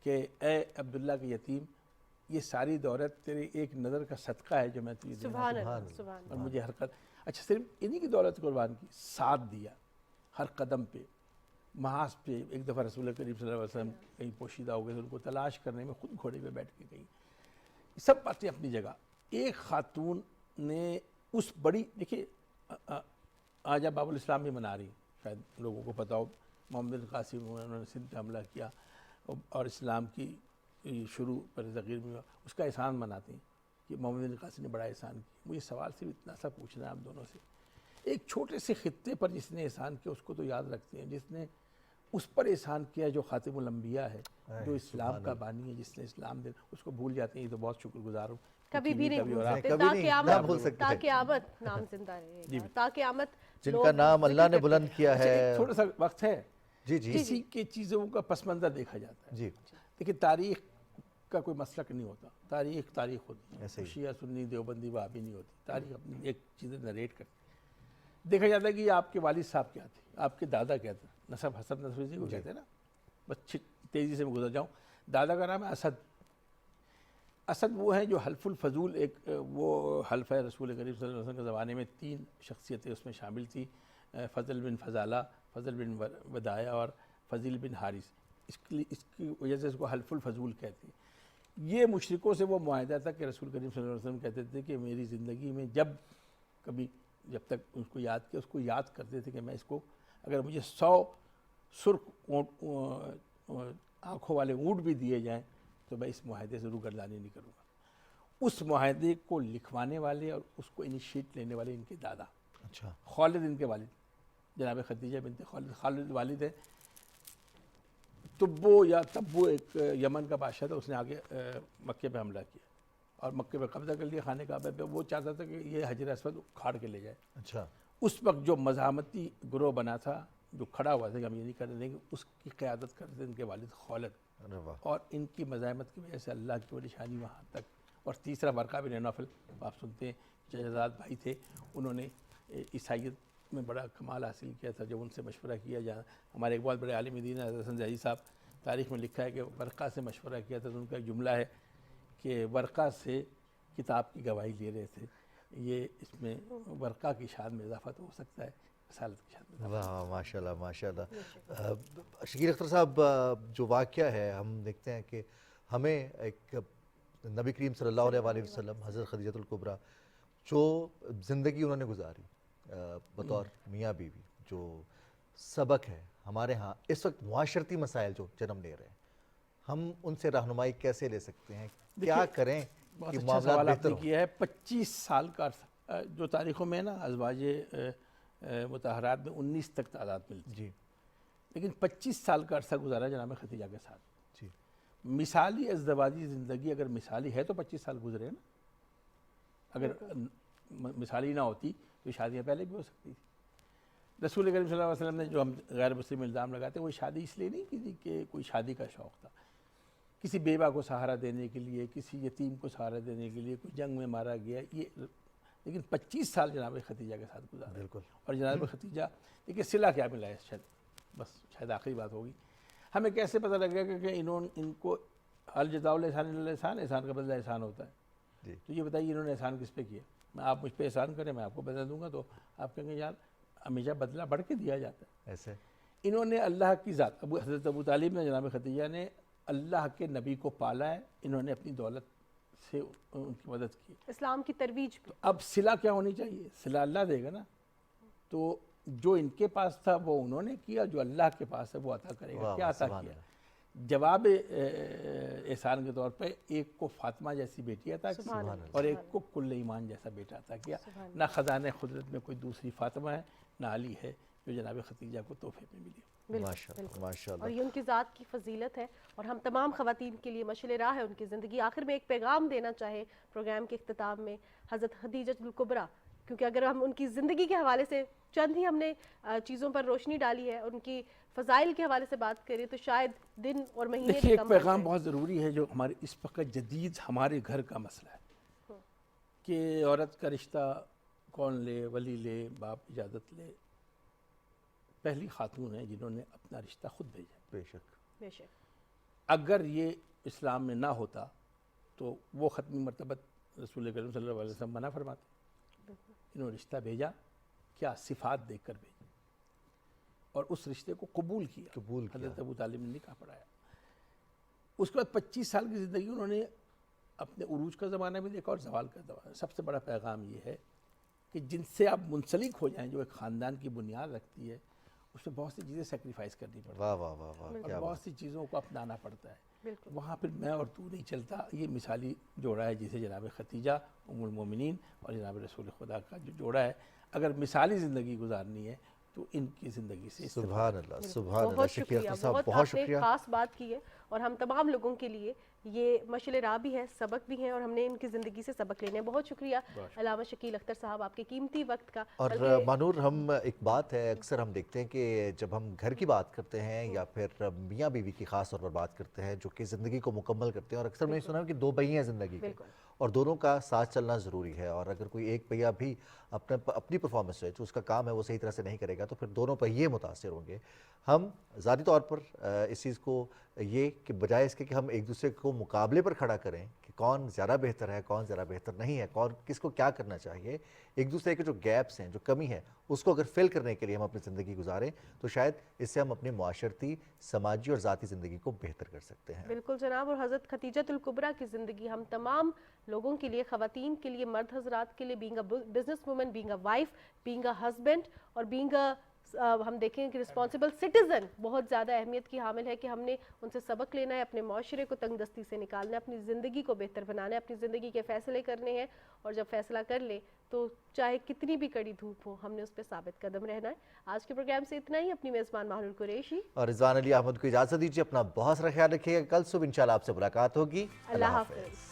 کہ اے عبداللہ کے یتیم، یہ ساری دولت تیری ایک نظر کا صدقہ ہے جو میں تجھے دینا چاہتا ہوں اور مجھے اچھا صرف انہی کی دولت قربان کی، ساتھ دیا ہر قدم پہ، محاذ پہ. ایک دفعہ رسول کریم صلی اللہ علیہ وسلم کہیں پوشیدہ ہو گئے تو ان کو تلاش کرنے میں خود گھوڑے پہ بیٹھ کے گئی. سب باتیں اپنی جگہ. ایک خاتون نے اس بڑی، دیکھیے آج آپ باب الاسلام بھی منا رہی ہیں، شاید لوگوں کو پتہ ہو محمد بن قاسم انہوں نے سندھ پہ حملہ کیا اور اسلام کی شروع پر تغیر میں اس کا احسان مناتے ہیں کہ محمد بن قاسم نے بڑا احسان کیا. مجھے سوال صرف اتنا سا پوچھنا ہے آپ دونوں سے، ایک چھوٹے سے خطے پر جس نے احسان کیا اس کو تو یاد رکھتے ہیں، جس نے اس پر احسان کیا جو خاتم الانبیاء ہے، جو اسلام کا بانی ہے، جس نے اسلام دے، اس کو بھول جاتے ہیں. یہ تو بہت شکر گزار ہوں. کبھی بھی نہیں بھول سکتے، تا قیامت نام زندہ رہے گا، تا قیامت جن کا نام اللہ نے بلند کیا ہے. تھوڑا سا وقت ہے، جی جی، کسی کے چیزوں کا پس منظر دیکھا جاتا ہے. جی دیکھیے تاریخ کا کوئی مسلک نہیں ہوتا، تاریخ ہوتی ہے، شیعہ سنی دیوبندی وہابی نہیں ہوتی. تاریخ اپنی ایک چیزیں نریٹ کرتی. دیکھا جاتا ہے کہ آپ کے والد صاحب کیا تھے، آپ کے دادا کیا تھے، نسب حسب نسب جی کو کہتے ہیں نا. بس تیزی سے میں گزر جاؤں. دادا کا نام ہے اسد. اسد وہ ہیں جو حلف الفضول، ایک وہ حلف ہے رسول کریم صلی اللہ علیہ وسلم کے زمانے میں 3 شخصیتیں اس میں شامل تھی، فضل بن فضالہ، فضل بن وداعہ اور فضیل بن حارث. اس کی وجہ سے اس کو حلف الفضول کہتے ہیں. یہ مشرکوں سے وہ معاہدہ تھا کہ رسول کریم صلی اللہ علیہ وسلم کہتے تھے کہ میری زندگی میں جب تک اس کو یاد کیا، اس کو یاد کرتے تھے کہ میں اس کو، اگر مجھے 100 سرخ آنکھوں والے اونٹ بھی دیے جائیں تو میں اس معاہدے سے روگردانی نہیں کروں گا. اس معاہدے کو لکھوانے والے اور اس کو انیشیٹ لینے والے ان کے دادا، اچھا خالد ان کے والد، جناب خدیجہ بنت خالد والد ہے. تبو ایک یمن کا بادشاہ تھا، اس نے آگے مکے پہ حملہ کیا اور مکے پہ قبضہ کر لیا خانہ کعبہ پہ. وہ چاہتا تھا کہ یہ حجر اسود کھاڑ کے لے جائے. اچھا اس وقت جو مزاحمتی گروہ بنا تھا، جو کھڑا ہوا تھا کہ ہم یہ نہیں کرنے دیں گے، اس کی قیادت کرتے تھے ان کے والد خالد. اور ان کی مزاحمت کی وجہ سے اللہ کی بڑی شانی وہاں تک. اور تیسرا ورقہ بن نوفل، آپ سنتے ہیں چچا بھائی تھے، انہوں نے عیسائیت میں بڑا کمال حاصل کیا تھا. جب ان سے مشورہ کیا جہاں ہمارے ایک بہت بڑے عالم دین حضرت حسن زاہدی صاحب تاریخ میں لکھا ہے کہ ورقہ سے مشورہ کیا تھا تو ان کا ایک جملہ ہے کہ ورقہ سے کتاب کی گواہی لے رہے تھے. یہ اس میں ورقہ کی شان میں اضافہ تو ہو سکتا ہے، رسالت کی شان میں. واہ ماشاء اللہ ماشاء اللہ. شکیل اختر صاحب، جو واقعہ ہے ہم دیکھتے ہیں کہ ہمیں ایک نبی کریم صلی اللہ علیہ وسلم حضرت خدیجہ الکبریٰ جو زندگی انہوں نے گزاری بطور میاں بیوی، جو سبق ہے ہمارے ہاں اس وقت معاشرتی مسائل جو جنم لے رہے ہیں، ہم ان سے رہنمائی کیسے لے سکتے ہیں؟ کیا کریں بہت کہ اچھا معاملات سوال آپ بہتر نے ہوں؟ کیا ہے۔ 25 سال کا عرصہ جو تاریخوں میں نا ازواج مطہرات میں 19 تک تعداد ملتی، جی، لیکن 25 سال کا عرصہ گزارا جناب خدیجہ کے ساتھ۔ جی، مثالی ازدواجی زندگی اگر مثالی ہے تو 25 سال گزرے نا، اگر مثالی نہ ہوتی تو شادیاں پہلے بھی ہو سکتی تھی۔ رسول کریم صلی اللہ علیہ وسلم نے جو ہم غیر مسلم الزام لگاتے ہیں، وہ شادی اس لیے نہیں کی تھی کہ کوئی شادی کا شوق تھا، کسی بیوہ کو سہارا دینے کے لیے، کسی یتیم کو سہارا دینے کے لیے، کوئی جنگ میں مارا گیا، یہ لیکن 25 سال جناب خدیجہ کے ساتھ گزارے۔ بالکل۔ اور جناب خدیجہ دیکھیے صلہ کیا ملا ہے، شاید آخری بات ہوگی، ہمیں کیسے پتہ لگ گیا کہ ان کو الجزاء الاحسان الا الاحسان، احسان کا بدلہ احسان ہوتا ہے۔ جی، تو یہ بتائیے انہوں نے احسان کس پہ کیا؟ میں آپ مجھ پہ احسان کریں، میں آپ کو بدلہ دوں گا، تو آپ کہیں گے یار ہمیشہ بدلہ بڑھ کے دیا جاتا ہے۔ ایسے انہوں نے اللہ کی ذات، حضرت ابو طالب نے، جناب خدیجہ نے اللہ کے نبی کو پالا ہے، انہوں نے اپنی دولت سے ان کی مدد کی، اسلام کی ترویج پہ۔ اب صلہ کیا ہونی چاہیے؟ صلہ اللہ دے گا نا، تو جو ان کے پاس تھا وہ انہوں نے کیا، جو اللہ کے پاس ہے وہ عطا کرے گا۔ کیا عطا کیا؟ جواب احسان کے طور پہ ایک کو فاطمہ جیسی بیٹی عطا کی اور ایک کو کل ایمان جیسا بیٹا عطا کیا۔ نہ خزانہ قدرت میں کوئی دوسری فاطمہ ہے، نہ علی ہے، جو جناب خدیجہ کو تحفے میں ملی۔ اور یہ ان کی ذات کی فضیلت ہے، اور ہم تمام خواتین کے لیے مشعل راہ ہے ان کی زندگی۔ آخر میں ایک پیغام دینا چاہے پروگرام کے اختتام میں حضرت خدیجہ الکبریٰ، کیونکہ اگر ہم ان کی زندگی کے حوالے سے چند ہی ہم نے چیزوں پر روشنی ڈالی ہے، ان کی فضائل کے حوالے سے بات کریں تو شاید دن اور مہینے دیکھیے ایک پیغام بہت ضروری ہے جو ہمارے اس وقت جدید ہمارے گھر کا مسئلہ ہے کہ عورت کا رشتہ کون لے، ولی لے، باپ اجازت لے۔ پہلی خاتون ہیں جنہوں نے اپنا رشتہ خود بھیجا۔ بے شک، بے شک۔ اگر یہ اسلام میں نہ ہوتا تو وہ ختمی مرتبت رسول کریم صلی اللہ علیہ وسلم منع فرماتے۔ انہوں نے رشتہ بھیجا، کیا صفات دیکھ کر بھیجا، اور اس رشتے کو قبول کیا۔ حضرت ابو طالب نے نکاح پڑھایا۔ اس کے بعد 25 سال کی زندگی انہوں نے اپنے عروج کا زمانہ بھی دیکھا اور زوال کا زمانہ۔ سب سے بڑا پیغام یہ ہے کہ جن سے آپ منسلک ہو جائیں، جو ایک خاندان کی بنیاد رکھتی ہے، اس میں بہت سی چیزیں سیکریفائز کرنی پڑتی ہیں، اور بہت سی چیزوں کو اپنانا پڑتا ہے۔ وہاں پھر میں اور تو نہیں چلتا۔ یہ مثالی جوڑا ہے جسے جناب خدیجہ ام المومنین اور جناب رسول خدا کا جو جوڑا ہے، اگر مثالی زندگی گزارنی ہے تو ان کی زندگی سے سبحان اللہ، سبحان اللہ۔ بہت شکریہ، بہت آپ نے شکریہ، خاص بات کی ہے، اور ہم تمام لوگوں کے لیے یہ مشعل راہ بھی ہے، سبق بھی ہے، اور ہم نے ان کی زندگی سے سبق لینے ہیں۔ بہت شکریہ علامہ شکیل اختر صاحب آپ کے قیمتی وقت کا۔ اور مانور، ہم ایک بات ہے اکثر ہم دیکھتے ہیں کہ جب ہم گھر کی بات کرتے ہیں یا پھر میاں بیوی کی خاص طور پر بات کرتے ہیں جو کہ زندگی کو مکمل کرتے ہیں، اور اکثر میں نے سنا ہے کہ دو پہیے ہیں زندگی کے، اور دونوں کا ساتھ چلنا ضروری ہے، اور اگر کوئی ایک پہیہ بھی اپنی پرفارمنس ہے جو اس کا کام ہے وہ صحیح طرح سے نہیں کرے گا تو پھر دونوں پہیے متاثر ہوں گے۔ ہم ذاتی طور پر اس چیز کو یہ کہ بجائے اس کے کہ ہم ایک دوسرے کو مقابلے پر کھڑا کریں کہ کون زیادہ بہتر ہے، کون زیادہ بہتر نہیں ہے، کون کس کو کیا کرنا چاہیے، ایک دوسرے کے جو گیپس ہیں، جو کمی ہے، اس کو اگر فل کرنے کے لیے ہم اپنی زندگی گزاریں تو شاید اس سے ہم اپنے معاشرتی، سماجی اور ذاتی زندگی کو بہتر کر سکتے ہیں۔ بالکل جناب، اور حضرت خدیجہ الکبریٰ کی زندگی ہم تمام لوگوں کے لیے، خواتین کے لیے، مرد حضرات کے لیے، being a business woman, being a wife, being a husband, اور بینگ اے ہم دیکھیں کہ رسپانسبل سٹیزن بہت زیادہ اہمیت کی حامل ہے کہ ہم نے ان سے سبق لینا ہے، اپنے معاشرے کو تنگ دستی سے نکالنا ہے، اپنی زندگی کو بہتر بنانا ہے، اپنی زندگی کے فیصلے کرنے ہیں، اور جب فیصلہ کر لیں تو چاہے کتنی بھی کڑی دھوپ ہو ہم نے اس پہ ثابت قدم رہنا ہے۔ آج کے پروگرام سے اتنا ہی۔ اپنی میزبان ماہر قریشی اور رضوان علی احمد کو اجازت دیجیے، اپنا بہت سارا خیال رکھیے گا۔ کل صبح انشاءاللہ آپ سے ملاقات ہوگی۔ اللہ حافظ۔